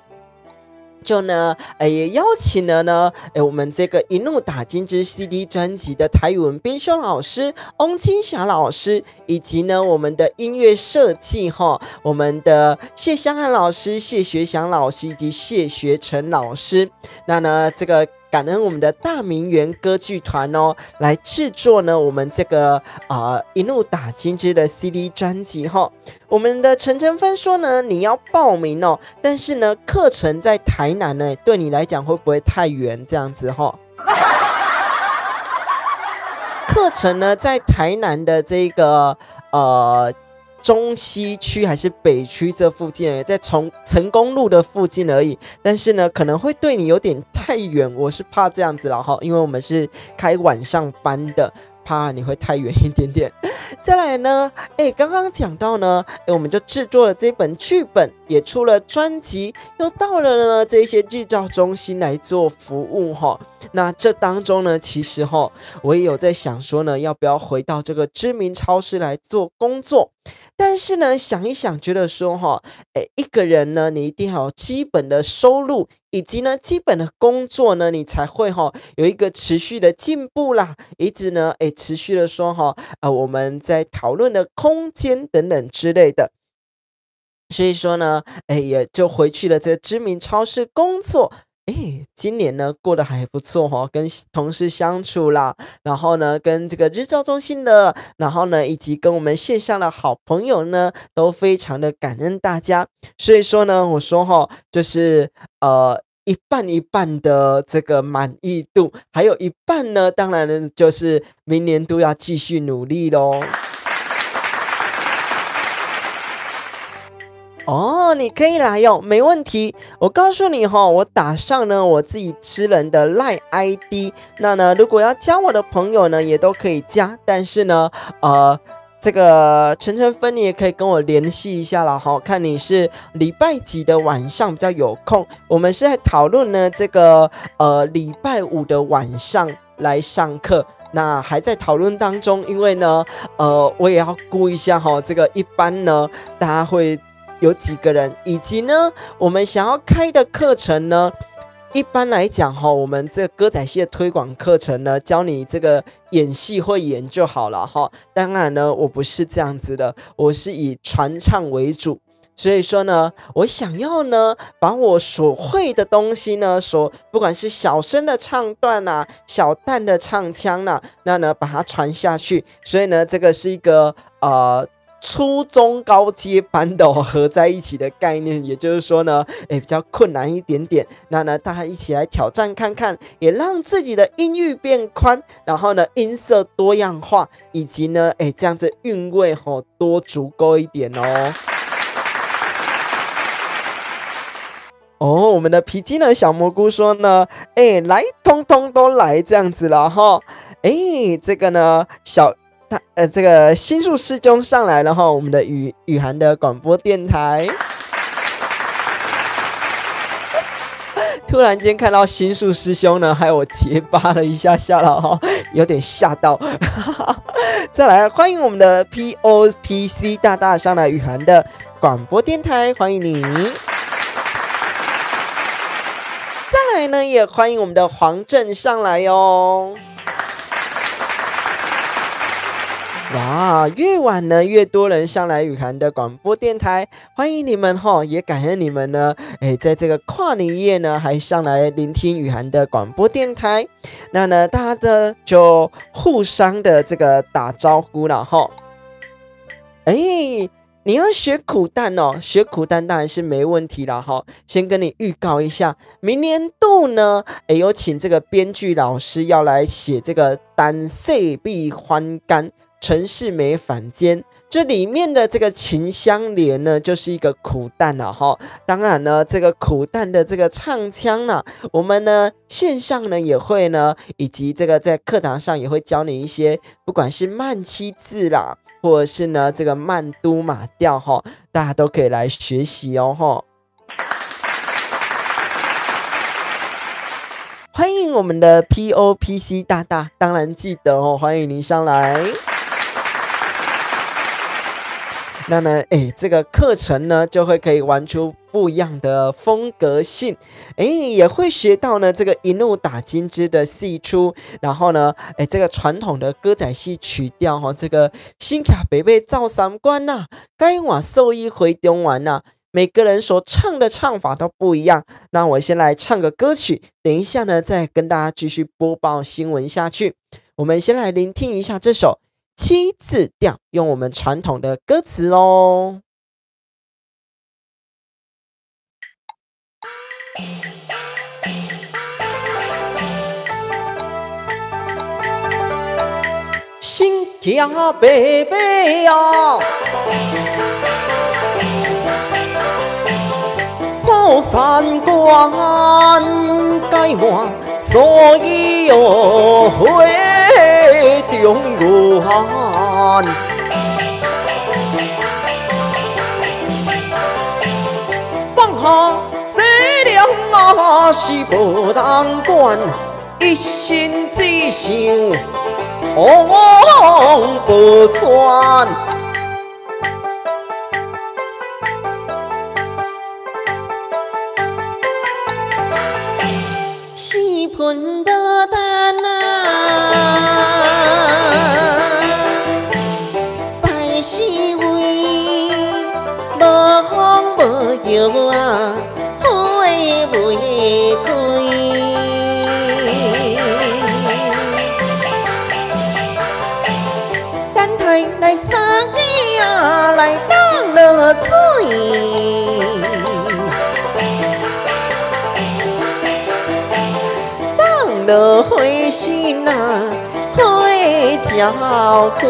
就呢，也邀请了呢，我们这个一怒打金枝 CD 专辑的台语文编修老师翁青霞老师，以及呢我们的音乐设计我们的谢香汉老师、谢学祥老师以及谢学成老师。那呢，这个感恩我们的大明园歌剧团来制作呢我们这个一怒打金枝的 CD 专辑我们的陈晨芬说呢，你要报名但是呢课程在台南呢，对你来讲会不会太远这样子课程呢在台南的这个中西区还是北区这附近，在成功路的附近而已，但是呢可能会对你有点太远，我是怕这样子啦因为我们是开晚上班的，怕你会太远一点点。再来呢，刚刚讲到呢，我们就制作了这本剧本，也出了专辑，又到了呢这些日照中心来做服务那这当中呢，其实我也有在想说呢，要不要回到这个知名超市来做工作。但是呢，想一想，觉得说一个人呢，你一定要有基本的收入，以及呢基本的工作呢，你才会有一个持续的进步啦，一直呢持续的说我们在讨论的空间等等之类的。所以说呢，也就回去了这个知名超市工作。今年呢过得还不错哦，跟同事相处啦，然后呢跟这个日照中心的，然后呢以及跟我们线上的好朋友呢，都非常的感恩大家。所以说呢，我说就是一半一半的这个满意度，还有一半呢，当然呢就是明年都要继续努力咯。你可以来哦，没问题。我告诉你我打上呢我自己吃人的 LINE ID， 那呢如果要加我的朋友呢也都可以加，但是呢这个晨芬你也可以跟我联系一下啦看你是礼拜几的晚上比较有空。我们是在讨论呢这个礼拜五的晚上来上课，那还在讨论当中，因为呢我也要估一下这个一般呢大家会有几个人，以及呢我们想要开的课程呢，一般来讲我们这个歌仔戏的推广课程呢，教你这个演戏会演就好了当然呢我不是这样子的，我是以传唱为主。所以说呢，我想要呢把我所会的东西呢，不管是小生的唱段啊，小旦的唱腔啊，那呢把它传下去。所以呢这个是一个初中高阶班的合在一起的概念，也就是说呢比较困难一点点。那呢大家一起来挑战看看，也让自己的音域变宽，然后呢音色多样化，以及呢这样子韵味多足够一点我们的皮筋呢小蘑菇说呢来通通都来这样子了这个呢这个心术师兄上来了我们的雨涵的广播电台。突然间看到心术师兄呢，害我结巴了一下下了有点吓到。再来欢迎我们的 POTC 大大上来雨涵的广播电台，欢迎你。再来呢也欢迎我们的黄正上来哦。哇，越晚呢越多人上来雨涵的广播电台，欢迎你们也感恩你们呢在这个跨年夜呢还上来聆听雨涵的广播电台。那呢大家的就互相的这个打招呼了你要学苦旦学苦旦当然是没问题啦先跟你预告一下，明年度呢有请这个编剧老师要来写这个单色必欢干陈世美反间，这里面的这个秦香莲呢就是一个苦旦当然呢这个苦旦的这个唱腔呢，我们呢线上呢也会呢，以及这个在课堂上也会教你一些，不管是慢七字啦，或者是呢这个慢都马调大家都可以来学习欢迎我们的 POPC 大大，当然记得欢迎您上来。那呢这个课程呢就会可以玩出不一样的风格性，也会学到呢这个一怒打金枝的戏出，然后呢这个传统的歌仔戏曲调这个新卡北北照三关呐，该往兽医回中玩呐，每个人所唱的唱法都不一样。那我先来唱个歌曲，等一下呢再跟大家继续播报新闻下去。我们先来聆听一下这首七字调，用我们传统的歌词咯。新家伯伯啊，走三关，该我所有回中原。放下西凉啊，是无人管，一心只想往北窜。四盆无蛋啊，拜四位无风无雨啊，花袂开。落花心啊，花照开。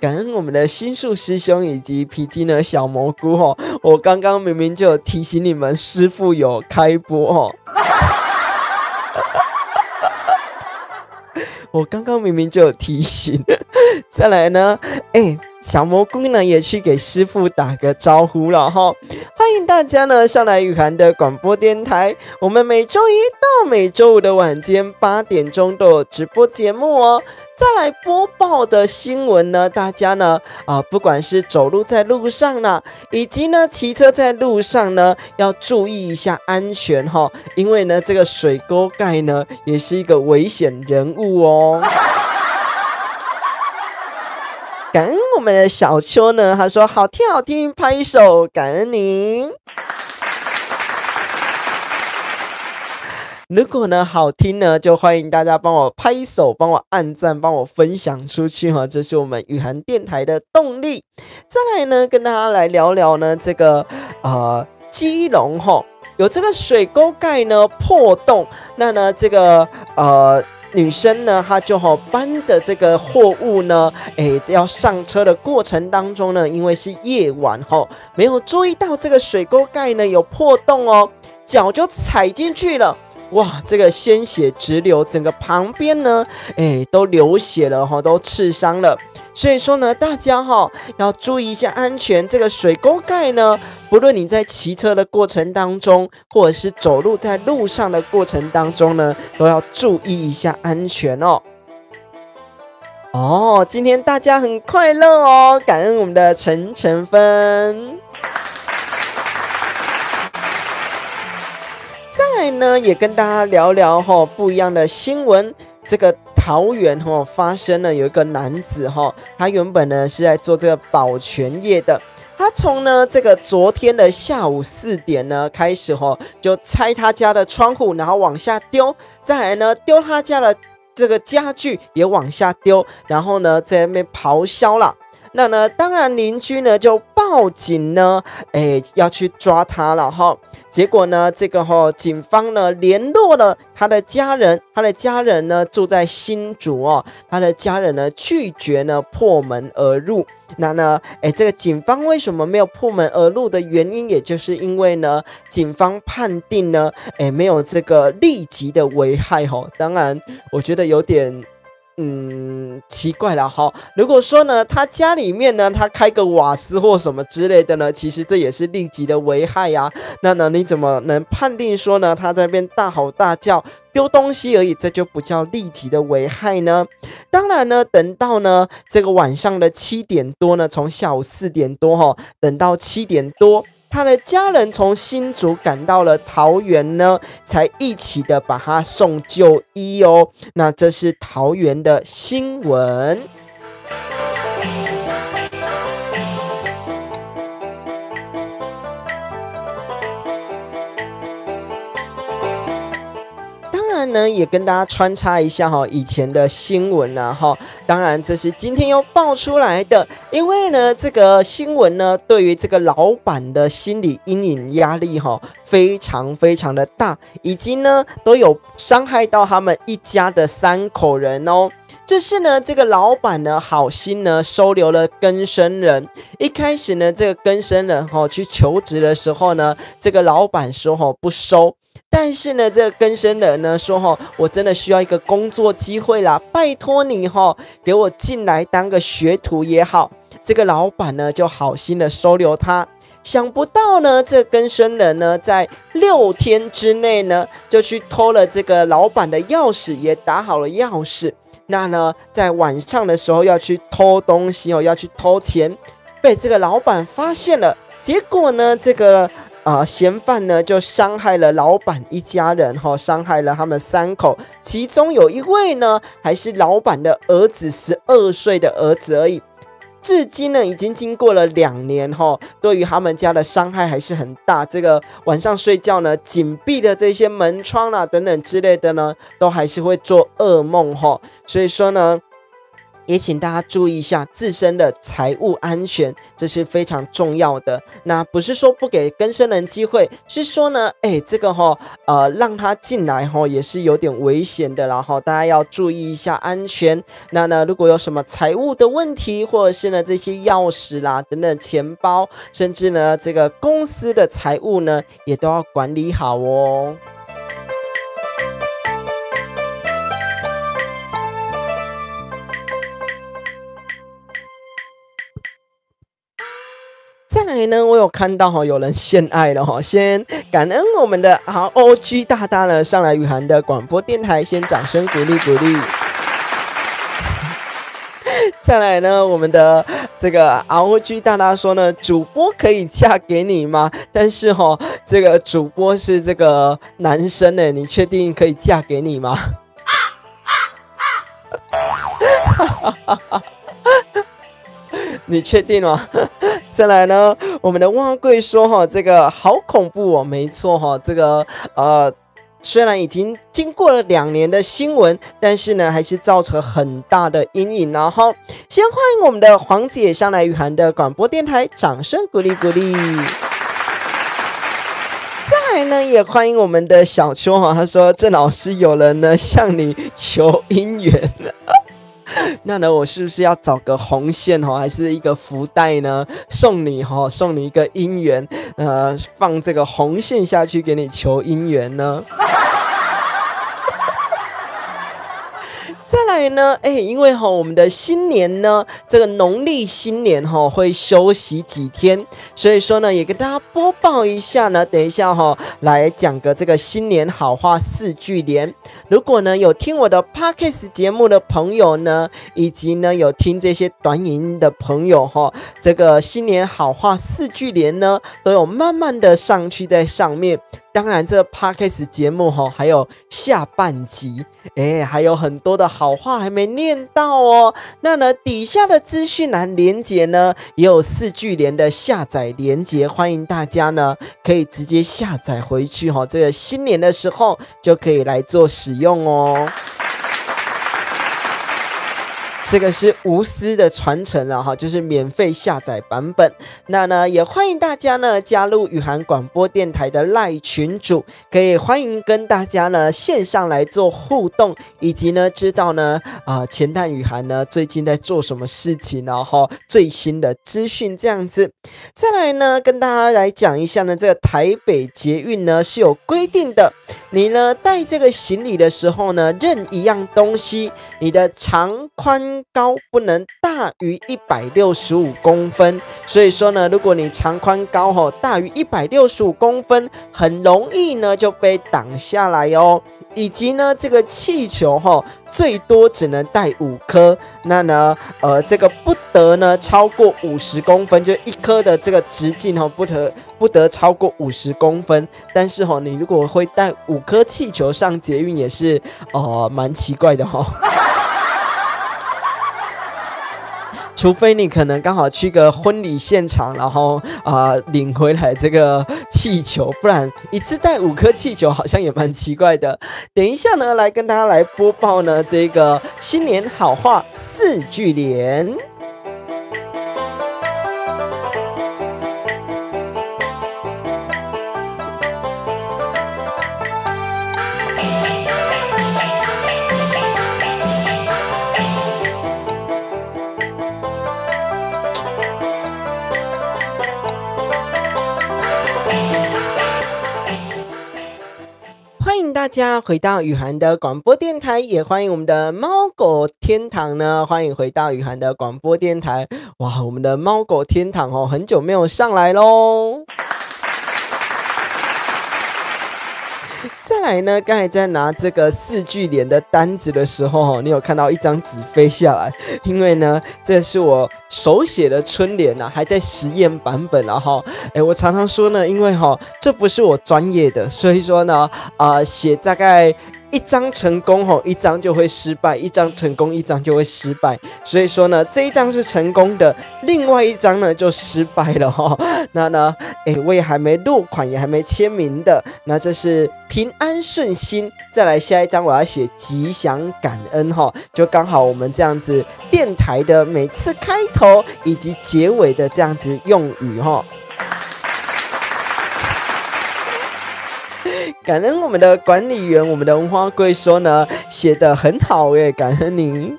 感恩我们的心术师兄以及皮筋的小蘑菇哦，我刚刚明明就有提醒你们，师父有开播哦。我刚刚明明就有提醒。再来呢，小蘑菇呢也去给师父打个招呼了哈，欢迎大家呢上来雨涵的广播电台，我们每周一到每周五的晚间8点钟都有直播节目哦。再来播报的新闻呢，大家呢不管是走路在路上呢，以及呢骑车在路上呢，要注意一下安全哈，因为呢这个水沟盖呢也是一个危险人物哦。感恩我们的小秋呢，他说好听好听，拍手，感恩您。如果呢好听呢，就欢迎大家帮我拍手，帮我按赞，帮我分享出去哈，这是我们雨涵电台的动力。再来呢，跟大家来聊聊呢这个基隆哈，有这个水沟盖呢破洞，那呢这个女生呢，她就搬着这个货物呢，要上车的过程当中呢，因为是夜晚没有注意到这个水沟盖呢有破洞哦，脚就踩进去了。哇，这个鲜血直流，整个旁边呢，都流血了都刺伤了。所以说呢，大家要注意一下安全。这个水沟盖呢，不论你在骑车的过程当中，或者是走路在路上的过程当中呢，都要注意一下安全哦。今天大家很快乐哦，感恩我们的陈芬。再来呢，也跟大家聊聊不一样的新闻。这个桃园发生了有一个男子他原本呢是在做这个保全业的，他从呢这个昨天的下午4点呢开始就拆他家的窗户，然后往下丢，再来呢丢他家的这个家具也往下丢，然后呢在那边咆哮啦。那呢当然邻居呢就报警呢，要去抓他了结果呢，这个警方呢联络了他的家人，他的家人呢住在新竹他的家人呢拒绝呢破门而入。那呢，这个警方为什么没有破门而入的原因，也就是因为呢，警方判定呢，没有这个立即的危害当然，我觉得有点。奇怪了如果说呢，他家里面呢，他开个瓦斯或什么之类的呢，其实这也是立即的危害呀。那呢，你怎么能判定说呢，他在那边大吼大叫丢东西而已，这就不叫立即的危害呢？当然呢，等到呢这个晚上的7点多呢，从下午4点多等到7点多。他的家人从新竹赶到了桃园呢，才一起的把他送就医哦。那这是桃园的新闻。呢也跟大家穿插一下以前的新闻当然这是今天又爆出来的，因为呢这个新闻呢对于这个老板的心理阴影压力非常非常的大，以及呢都有伤害到他们一家的3口人哦。这是呢这个老板呢好心呢收留了更生人，一开始呢这个更生人去求职的时候呢，这个老板说不收。但是呢，这个更生人呢说我真的需要一个工作机会啦，拜托你给我进来当个学徒也好。这个老板呢就好心的收留他，想不到呢，这个更生人呢在6天之内呢就去偷了这个老板的钥匙，也打好了钥匙。那呢，在晚上的时候要去偷东西要去偷钱，被这个老板发现了。结果呢，这个嫌犯呢就伤害了老板一家人伤害了他们3口，其中有一位呢还是老板的儿子，12岁的儿子而已。至今呢已经经过了2年对于他们家的伤害还是很大。这个晚上睡觉呢，紧闭的这些门窗等等之类的呢，都还是会做噩梦所以说呢，也请大家注意一下自身的财务安全，这是非常重要的。那不是说不给更生人机会，是说呢，这个让他进来也是有点危险的，然后大家要注意一下安全。那呢，如果有什么财务的问题，或者是呢这些钥匙啦等等钱包，甚至呢这个公司的财务呢，也都要管理好哦。再来呢，我有看到有人献爱了先感恩我们的 ROG 大大呢上来雨涵的广播电台，先掌声鼓励鼓励。再来呢，我们的这个 ROG 大大说呢，主播可以嫁给你吗？但是这个主播是这个男生呢，你确定可以嫁给你吗？你确定吗？再来呢，我们的蛙贵说这个好恐怖哦，没错这个虽然已经经过了2年的新闻，但是呢还是造成很大的阴影。然后先欢迎我们的黄姐上来雨涵的广播电台，掌声鼓励鼓励。再来呢，也欢迎我们的小秋他说郑老师有人呢向你求姻缘。那呢，我是不是要找个红线还是一个福袋呢？送你一个姻缘，放这个红线下去给你求姻缘呢？再来呢，因为我们的新年呢，这个农历新年会休息几天，所以说呢，也跟大家播报一下呢。等一下来讲个这个新年好话4句联。如果呢有听我的 Podcast 节目的朋友呢，以及呢有听这些短影音的朋友这个新年好话4句联呢，都有慢慢的上去在上面。当然这个 Podcast 节目还有下半集，还有很多的好话还没念到哦。那呢底下的资讯栏连结呢，也有4句联的下载连结，欢迎大家呢可以直接下载回去这个新年的时候就可以来做使用哦。这个是无私的传承了就是免费下载版本。那呢，也欢迎大家呢加入雨涵广播电台的赖群组，可以欢迎跟大家呢线上来做互动，以及呢知道呢前淡雨涵呢最近在做什么事情，然后最新的资讯这样子。再来呢，跟大家来讲一下呢，这个台北捷运呢是有规定的，你呢带这个行李的时候呢，任一样东西，你的长宽高不能大于165公分，所以说呢，如果你长宽高大于165公分，很容易呢就被挡下来哦。以及呢，这个气球最多只能带5颗，那呢，这个不得呢超过50公分，就1颗的这个直径不得超过50公分。但是你如果会带5颗气球上捷运，也是蛮奇怪的除非你可能刚好去个婚礼现场，然后领回来这个气球，不然一次带5颗气球好像也蛮奇怪的。等一下呢，来跟大家来播报呢这个新年好话4句联。大家回到雨涵的广播电台，也欢迎我们的猫狗天堂呢，欢迎回到雨涵的广播电台。哇，我们的猫狗天堂很久没有上来咯。再来呢，刚才在拿这个4句联的单子的时候，你有看到一张纸飞下来，因为呢，这是我手写的春联还在实验版本我常常说呢，因为这不是我专业的，所以说呢，写大概一张成功吼，一张就会失败；一张成功，一张就会失败。所以说呢，这一张是成功的，另外一张呢就失败了哈。那呢，我也还没落款，也还没签名的。那这是平安顺心，再来下一张我要写吉祥感恩哈，就刚好我们这样子电台的每次开头以及结尾的这样子用语哈。感恩我们的管理员，我们的文花贵说呢，写得很好耶，感恩您。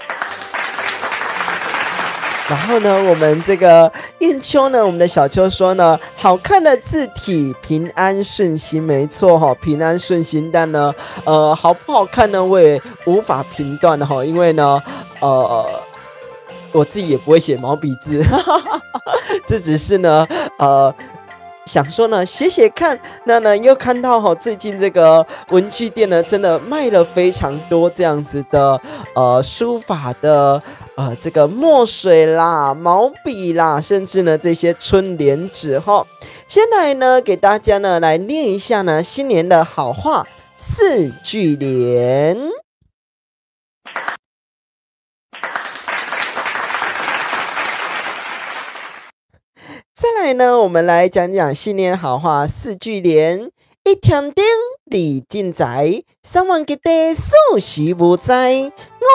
然后呢，我们这个燕秋呢，我们的小秋说呢，好看的字体，平安顺心，没错哈，平安顺心。但呢，好不好看呢，我也无法评断的哈，因为呢，我自己也不会写毛笔字，这只是呢，想说呢，写写看。那呢，又看到哈，最近这个文具店呢，真的卖了非常多这样子的书法的这个墨水啦、毛笔啦，甚至呢这些春联纸哈。先来呢，给大家呢来念一下呢新年的好话4句联。再来呢，我们来讲讲新年好话4句联。一天顶二进财，3万吉地数时无灾，5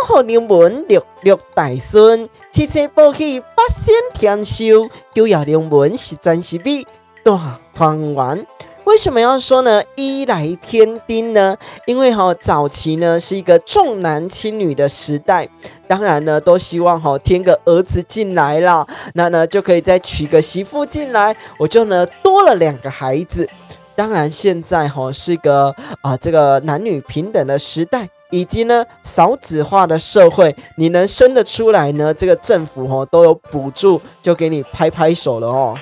福临门6大顺，7星报喜8仙偏寿，9夜临门是真是美大团圆。为什么要说呢？一来天丁呢？因为早期呢是一个重男轻女的时代，当然呢都希望添个儿子进来啦，那呢就可以再娶个媳妇进来，我就呢多了2个孩子。当然现在是个这个男女平等的时代，以及呢少子化的社会，你能生得出来呢，这个政府都有补助，就给你拍拍手了哦。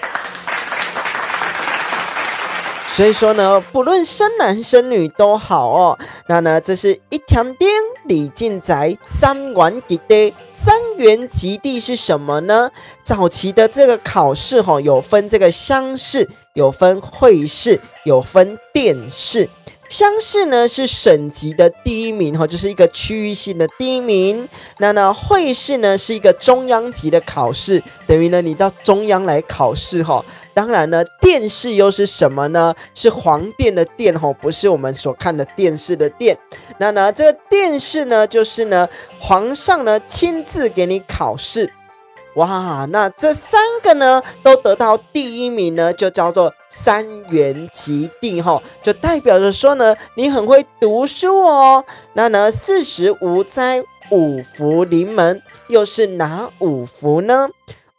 所以说呢，不论生男生女都好哦。那呢，这是一天顶二进财3元吉地，3元吉地是什么呢？早期的这个考试有分这个乡试，有分会试，有分殿试。乡试呢是省级的第1名就是一个区域性的第1名。那呢会试呢是一个中央级的考试，等于呢你到中央来考试当然呢，殿试又是什么呢？是皇殿的殿不是我们所看的电视的殿。那呢，这个殿试呢，就是呢，皇上呢亲自给你考试。哇，那这3个呢都得到第1名呢，就叫做3元吉地就代表着说呢，你很会读书哦。那呢，4时无灾，5福临门，又是哪5福呢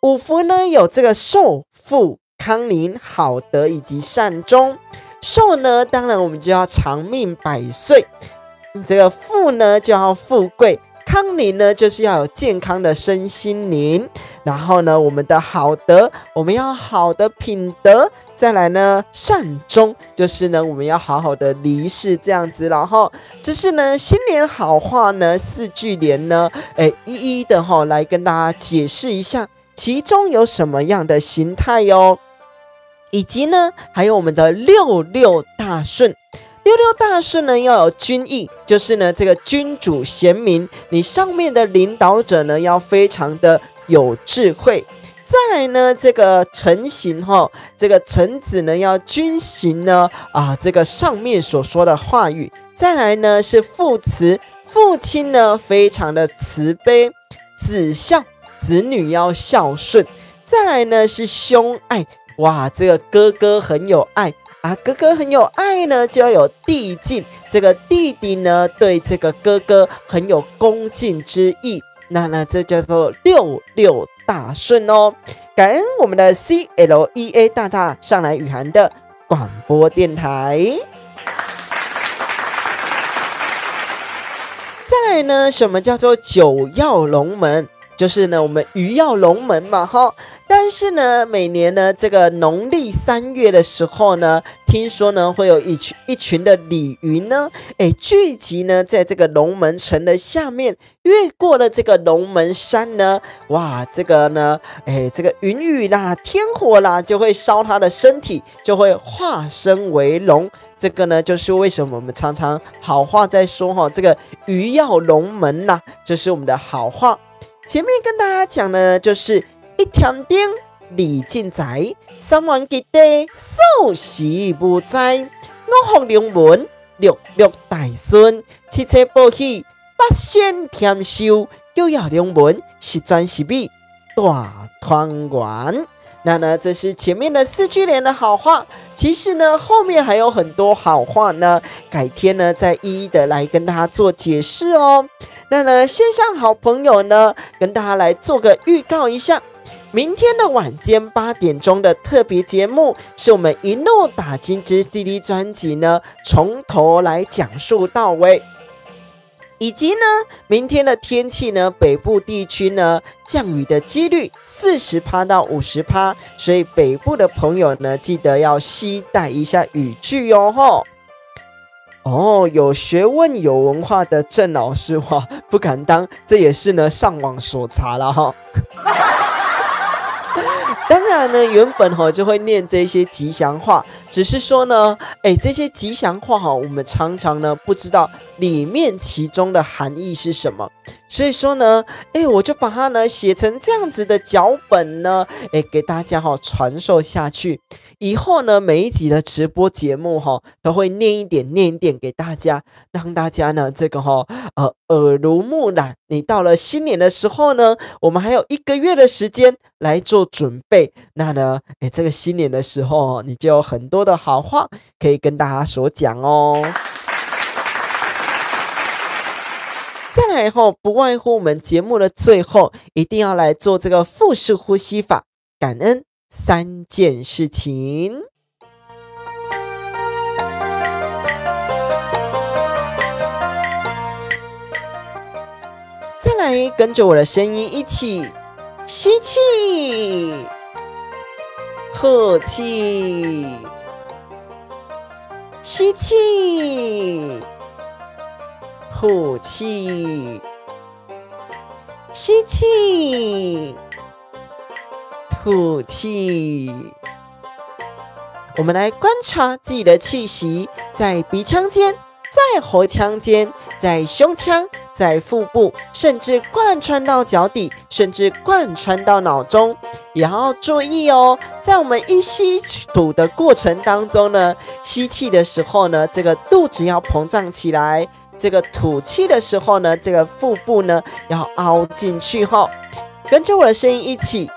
？5福呢有这个寿、富、康宁、好德以及善终。寿呢，当然我们就要长命百岁；这个富呢，就要富贵；康宁呢，就是要有健康的身心灵。然后呢，我们的好德，我们要好的品德。再来呢，善终，就是呢，我们要好好的离世这样子。然后，这是呢，新年好话呢4句联呢，一一的来跟大家解释一下，其中有什么样的形态哦。以及呢，还有我们的66大顺。66大顺呢，要有君意，就是呢，这个君主贤明，你上面的领导者呢，要非常的有智慧。再来呢，这个臣行这个臣子呢，要遵行呢这个上面所说的话语。再来呢是父慈，父亲呢非常的慈悲。子孝，子女要孝顺。再来呢是兄爱。哇，这个哥哥很有爱哥哥很有爱呢，就要有弟敬，这个弟弟呢对这个哥哥很有恭敬之意。那呢，这叫做66大顺哦。感恩我们的 CLEA 大大上来雨涵的广播电台。再来呢，什么叫做九曜龙门？就是呢我们鱼跃龙门嘛哈。但是呢每年呢这个农历3月的时候呢，听说呢会有一群的鲤鱼呢聚集呢在这个龙门城的下面，越过了这个龙门山呢，哇这个呢这个云雨啦天火啦就会烧它的身体，就会化身为龙。这个呢就是为什么我们常常好话在说这个鱼跃龙门啦，就是我们的好话。前面跟大家讲呢就是一天顶李进宅，3元吉地寿喜不灾，5福临门六六大顺，7彩报喜8仙添寿，9跃龙门10全10美大团圆。那呢这是前面的4句联的好话，其实呢后面还有很多好话呢，改天呢再一一的来跟大家做解释哦。那呢线上好朋友呢跟大家来做个预告一下，明天的晚间8点钟的特别节目是我们一路打金之 CD 专辑呢从头来讲述到尾，以及呢明天的天气呢北部地区呢降雨的几率40%到50%，所以北部的朋友呢记得要携带一下雨具哦。有学问有文化的郑老师不敢当，这也是呢上网所查了哈。当然呢原本就会念这些吉祥话，只是说呢这些吉祥话我们常常呢不知道里面其中的含义是什么，所以说呢我就把它呢写成这样子的脚本呢给大家传授下去。以后呢每一集的直播节目都会念一点给大家，让大家呢这个耳濡目染。你到了新年的时候呢，我们还有1个月的时间来做准备，那呢这个新年的时候你就有很多的好话可以跟大家所讲哦。再来不外乎我们节目的最后一定要来做这个腹式呼吸法，感恩3件事情。再来跟着我的声音一起吸气，呼气，吸气，呼气，吸气，吐气。我们来观察自己的气息，在鼻腔间，在喉腔间，在胸腔，在腹部，甚至贯穿到脚底，甚至贯穿到脑中。也要注意哦，在我们一吸吐的过程当中呢，吸气的时候呢，这个肚子要膨胀起来，这个吐气的时候呢，这个腹部呢要凹进去吼。跟着我的声音一起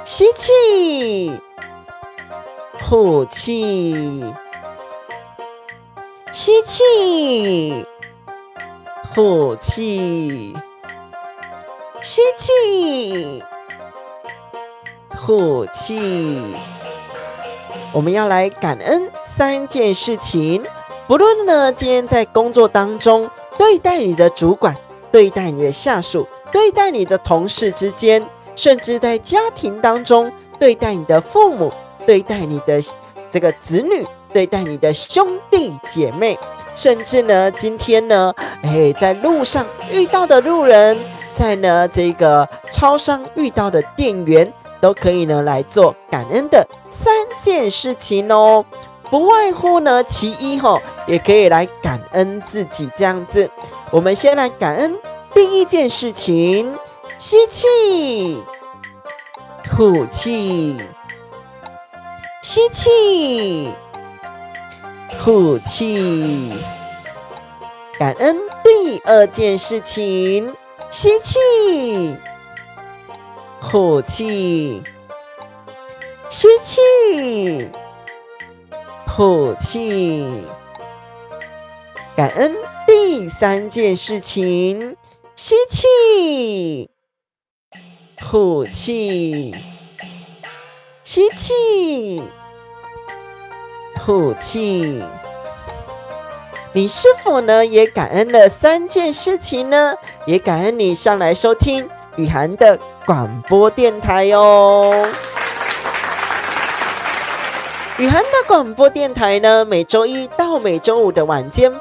吸气，吐气，吸气，吐气，吸气，吐气。我们要来感恩3件事情，不论呢今天在工作当中对待你的主管，对待你的下属，对待你的同事之间，甚至在家庭当中对待你的父母，对待你的这个子女，对待你的兄弟姐妹，甚至呢今天呢在路上遇到的路人，在呢这个超商遇到的店员，都可以呢来做感恩的3件事情哦。不外乎呢其一也可以来感恩自己这样子。我们先来感恩第一件事情，吸气，吐气，吸气，吐气。感恩第二件事情，吸气，吐气，吸气，吐气。感恩第3件事情，吸气，吐气，吸气，吐气。你是否呢也感恩了3件事情呢？也感恩你上来收听雨涵的广播电台哦。雨涵的广播电台呢，每周一到每周五的晚间8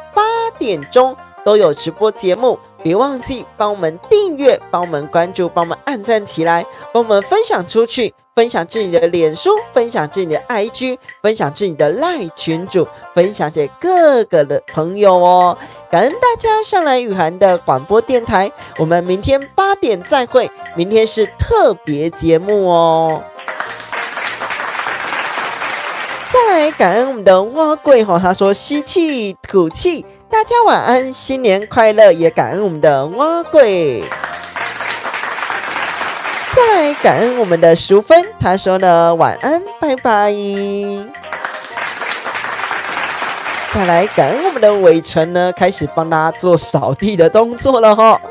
点钟都有直播节目，别忘记帮我们订阅、帮我们关注、帮我们按赞起来，帮我们分享出去，分享至你的脸书，分享至你的 IG， 分享至你的赖群组，分享给各个的朋友哦。感恩大家上来雨涵的广播电台，我们明天8点再会，明天是特别节目哦。再来感恩我们的蛙贵他说吸气吐气，大家晚安，新年快乐，也感恩我们的蛙贵。再来感恩我们的淑芬，他说呢晚安，拜拜。再来感恩我们的伟成呢，开始帮大家做扫地的动作了哈。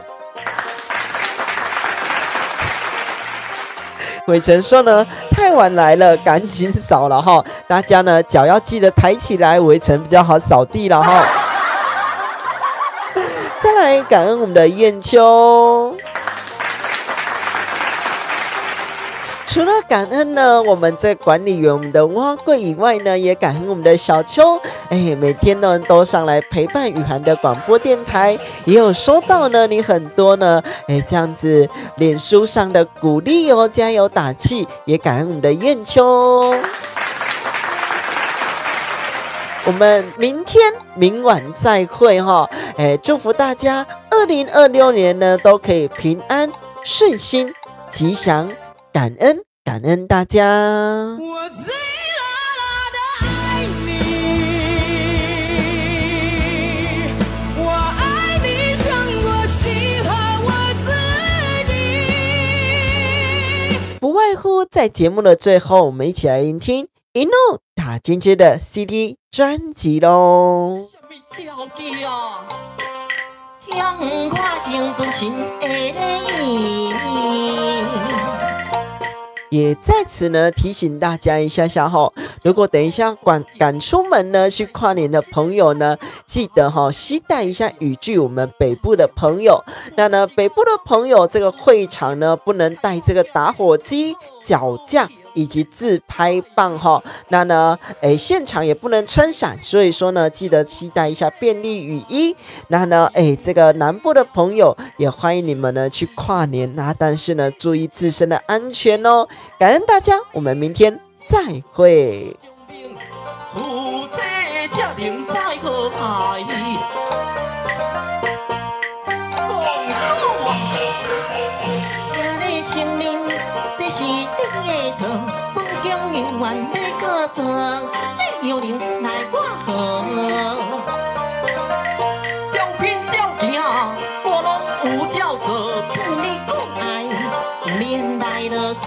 伟成说呢，太晚来了，赶紧扫了哈。大家呢脚要记得抬起来，伟成比较好扫地了哈。再来感恩我们的燕秋。除了感恩呢我们这管理员我们的蛙贵以外呢，也感恩我们的小秋，每天呢都上来陪伴雨涵的广播电台，也有收到呢你很多呢这样子脸书上的鼓励哦，加油打气，也感恩我们的燕秋。我们明晚再会哈，祝福大家2026年呢都可以平安顺心吉祥，感恩大家。我最辣辣的爱你，我爱你胜过喜欢我自己。不外乎在节目的最后，我们一起来聆听一怒打金枝的 CD 专辑喽。也在此呢提醒大家一下下哈，如果等一下赶出门呢去跨年的朋友呢，记得携带一下雨具。我们北部的朋友，那呢北部的朋友这个会场呢不能带这个打火机、脚架以及自拍棒哈，那呢现场也不能撑伞，所以说呢记得携带一下便利雨衣。那呢这个南部的朋友也欢迎你们呢去跨年，那但是呢注意自身的安全哦。感恩大家，我们明天再会。永远要搁做，你有能来我好，照片照行，我拢有照做，听你讲爱，免来啰嗦。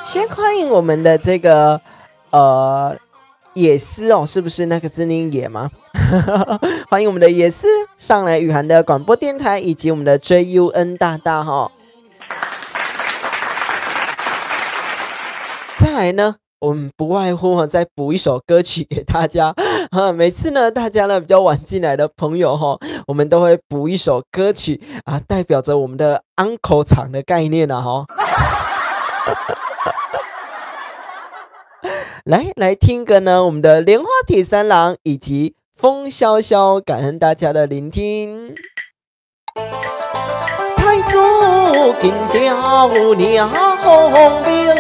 先欢迎我们的这个野丝哦，是不是那个字念野吗？欢迎我们的野丝上来雨涵的广播电台，以及我们的 JUN 大大哈。再来呢，我们不外乎再补一首歌曲给大家。每次呢，大家呢比较晚进来的朋友哈，我们都会补一首歌曲啊，代表着我们的 uncle 场的概念啊哈。来听个呢，我们的莲花铁三郎以及风萧萧，感恩大家的聆听。太祖金雕娘红兵，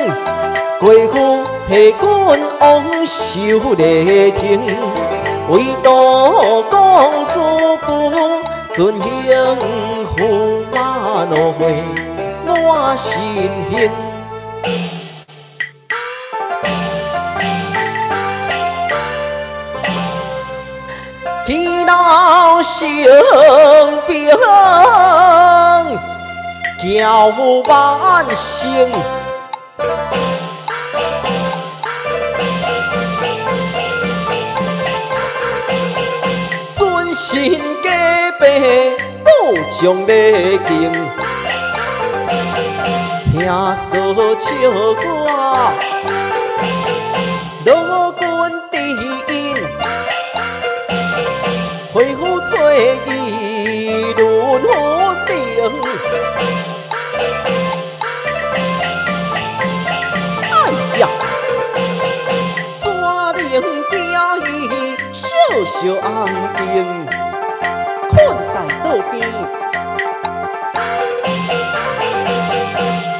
贵府提君王守礼亭，唯独公主姑尊幸福马路会满心兴。天老成兵，叫万姓。尊神加倍保障礼敬，听说笑歌，老君低音。恢复议论好定。哎呀，山林惊伊小小红灯，困在路边，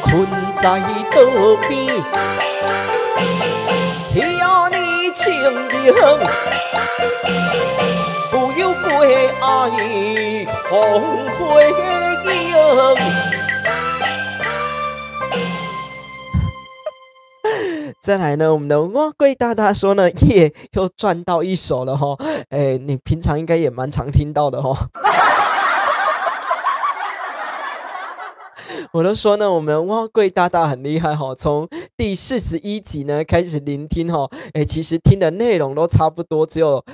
困在路边，遐尼清凉，不由过爱红花影。再来呢，我们的蛙贵大大说呢，耶，又赚到一首了哈。哎，你平常应该也蛮常听到的哈。我都说呢，我们蛙贵大大很厉害哈，从第41集呢开始聆听哈，其实听的内容都差不多，只有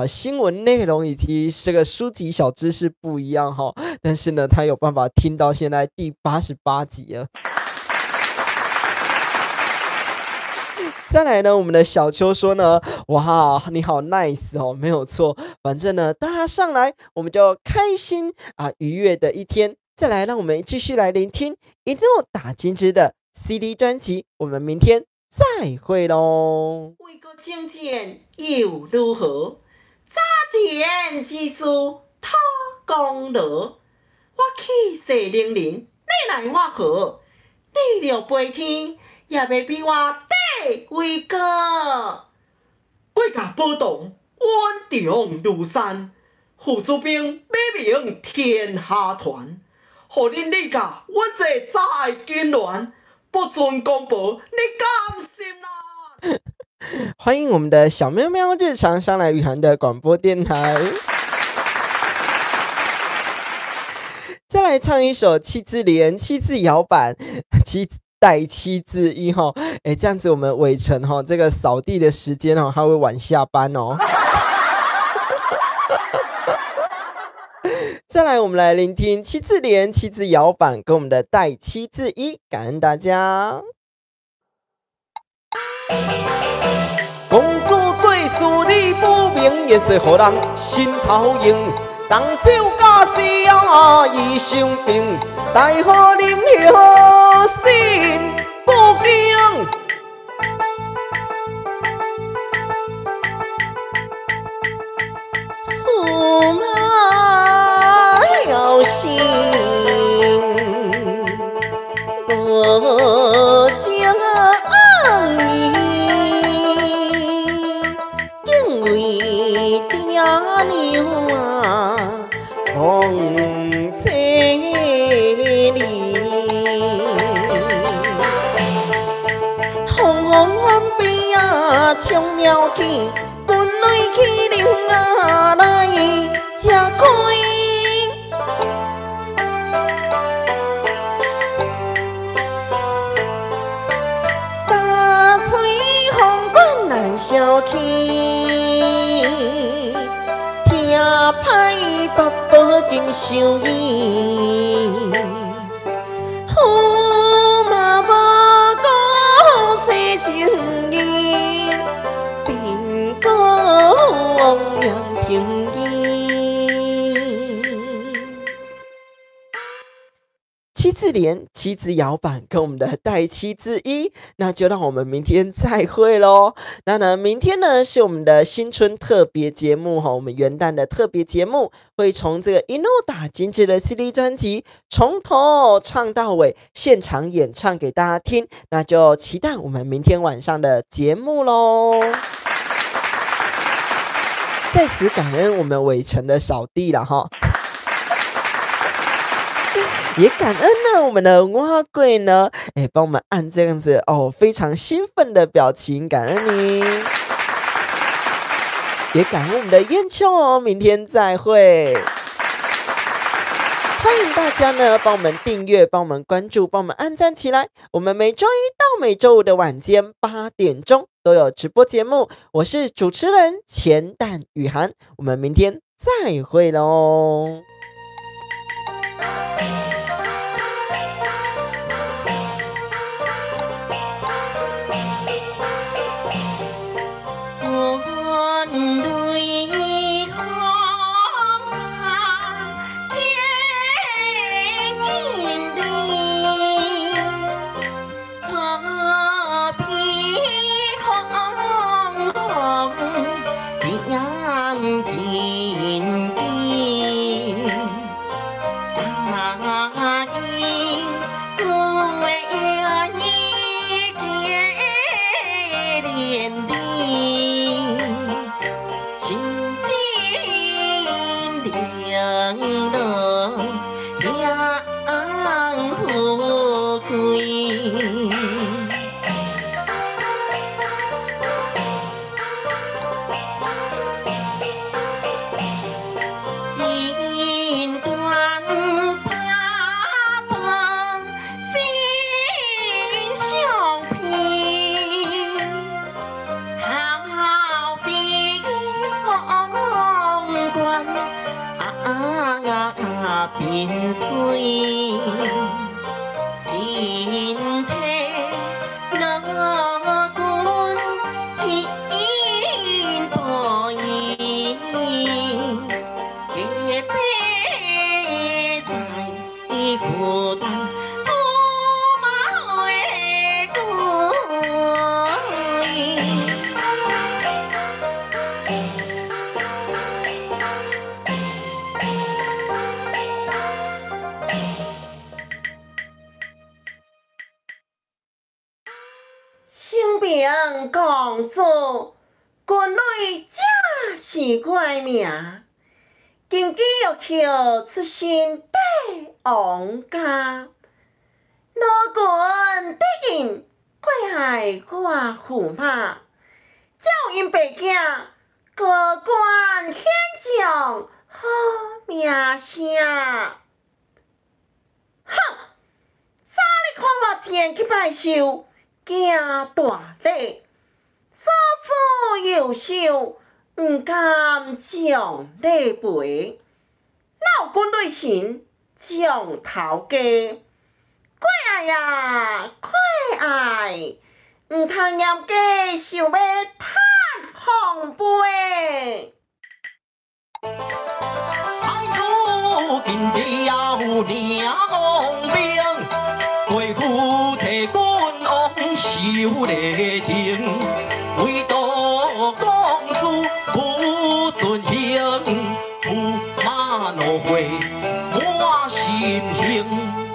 新闻内容以及这个书籍小知识不一样哈，但是呢，他有办法听到现在第88集了。再来呢，我们的小秋说呢，哇，你好 nice 哦，没有错，反正呢，大家上来我们就开心愉悦的一天。再来，让我们继续来聆听一诺打金枝的 CD 专辑，我们明天再会喽。为个精简又如何？早前之事讨功劳，我气势凌人，你来我何？你若飞天，也袂比我地位高。国家宝藏稳重如山，父子兵美名天下传。互恁理甲阮这早爱金銮，不准公婆，你甘心啦？欢迎我们的小喵喵日常上来雨涵的广播电台。再来唱一首七字连七字摇板带七字一哈，这样子我们伟成哈这个扫地的时间哈，他会晚下班哦。再来，我们来聆听七字连七字摇板跟我们的带七字一，感恩大家。公主做事理不明，颜色予人心头痒。动手假死伊生病，待好啉后心不惊。驸马有心，不将你，因为爹娘梦车里，红红晚辈唱了起，分泪去流来吃开。大吹风管难消气，听歹爸爸金相依。驸马无讲世情义，便讲亡羊停义。七字连七字摇板跟我们的带七字一，那就让我们明天再会咯。那呢，明天呢是我们的新春特别节目哈，我们元旦的特别节目会从这个一怒打金枝的 CD 专辑从头唱到尾，现场演唱给大家听，那就期待我们明天晚上的节目咯。在此感恩我们伟成的扫地了哈。也感恩呢，我们的蛙贵呢，帮我们按这样子哦，非常兴奋的表情，感恩你。也感恩我们的燕秋哦，明天再会。欢迎大家呢，帮我们订阅，帮我们关注，帮我们按赞起来。我们每周一到每周五的晚间8点钟都有直播节目，我是主持人钱蛋雨涵，我们明天再会喽。泪空公平公主，军内正是怪名，今季又求出身帝王家，老君得应怪害我驸马，照因爸囝高官显将好名声。哼！早你看我前去拜寿，行大礼，所处优秀，毋甘将礼赔。老君内心将头家，怪爱呀，怪爱！毋通严家想要趁红杯。今日要领红兵，为父替君王守礼亭，为夺公主不准行，驸马怒火满心兴。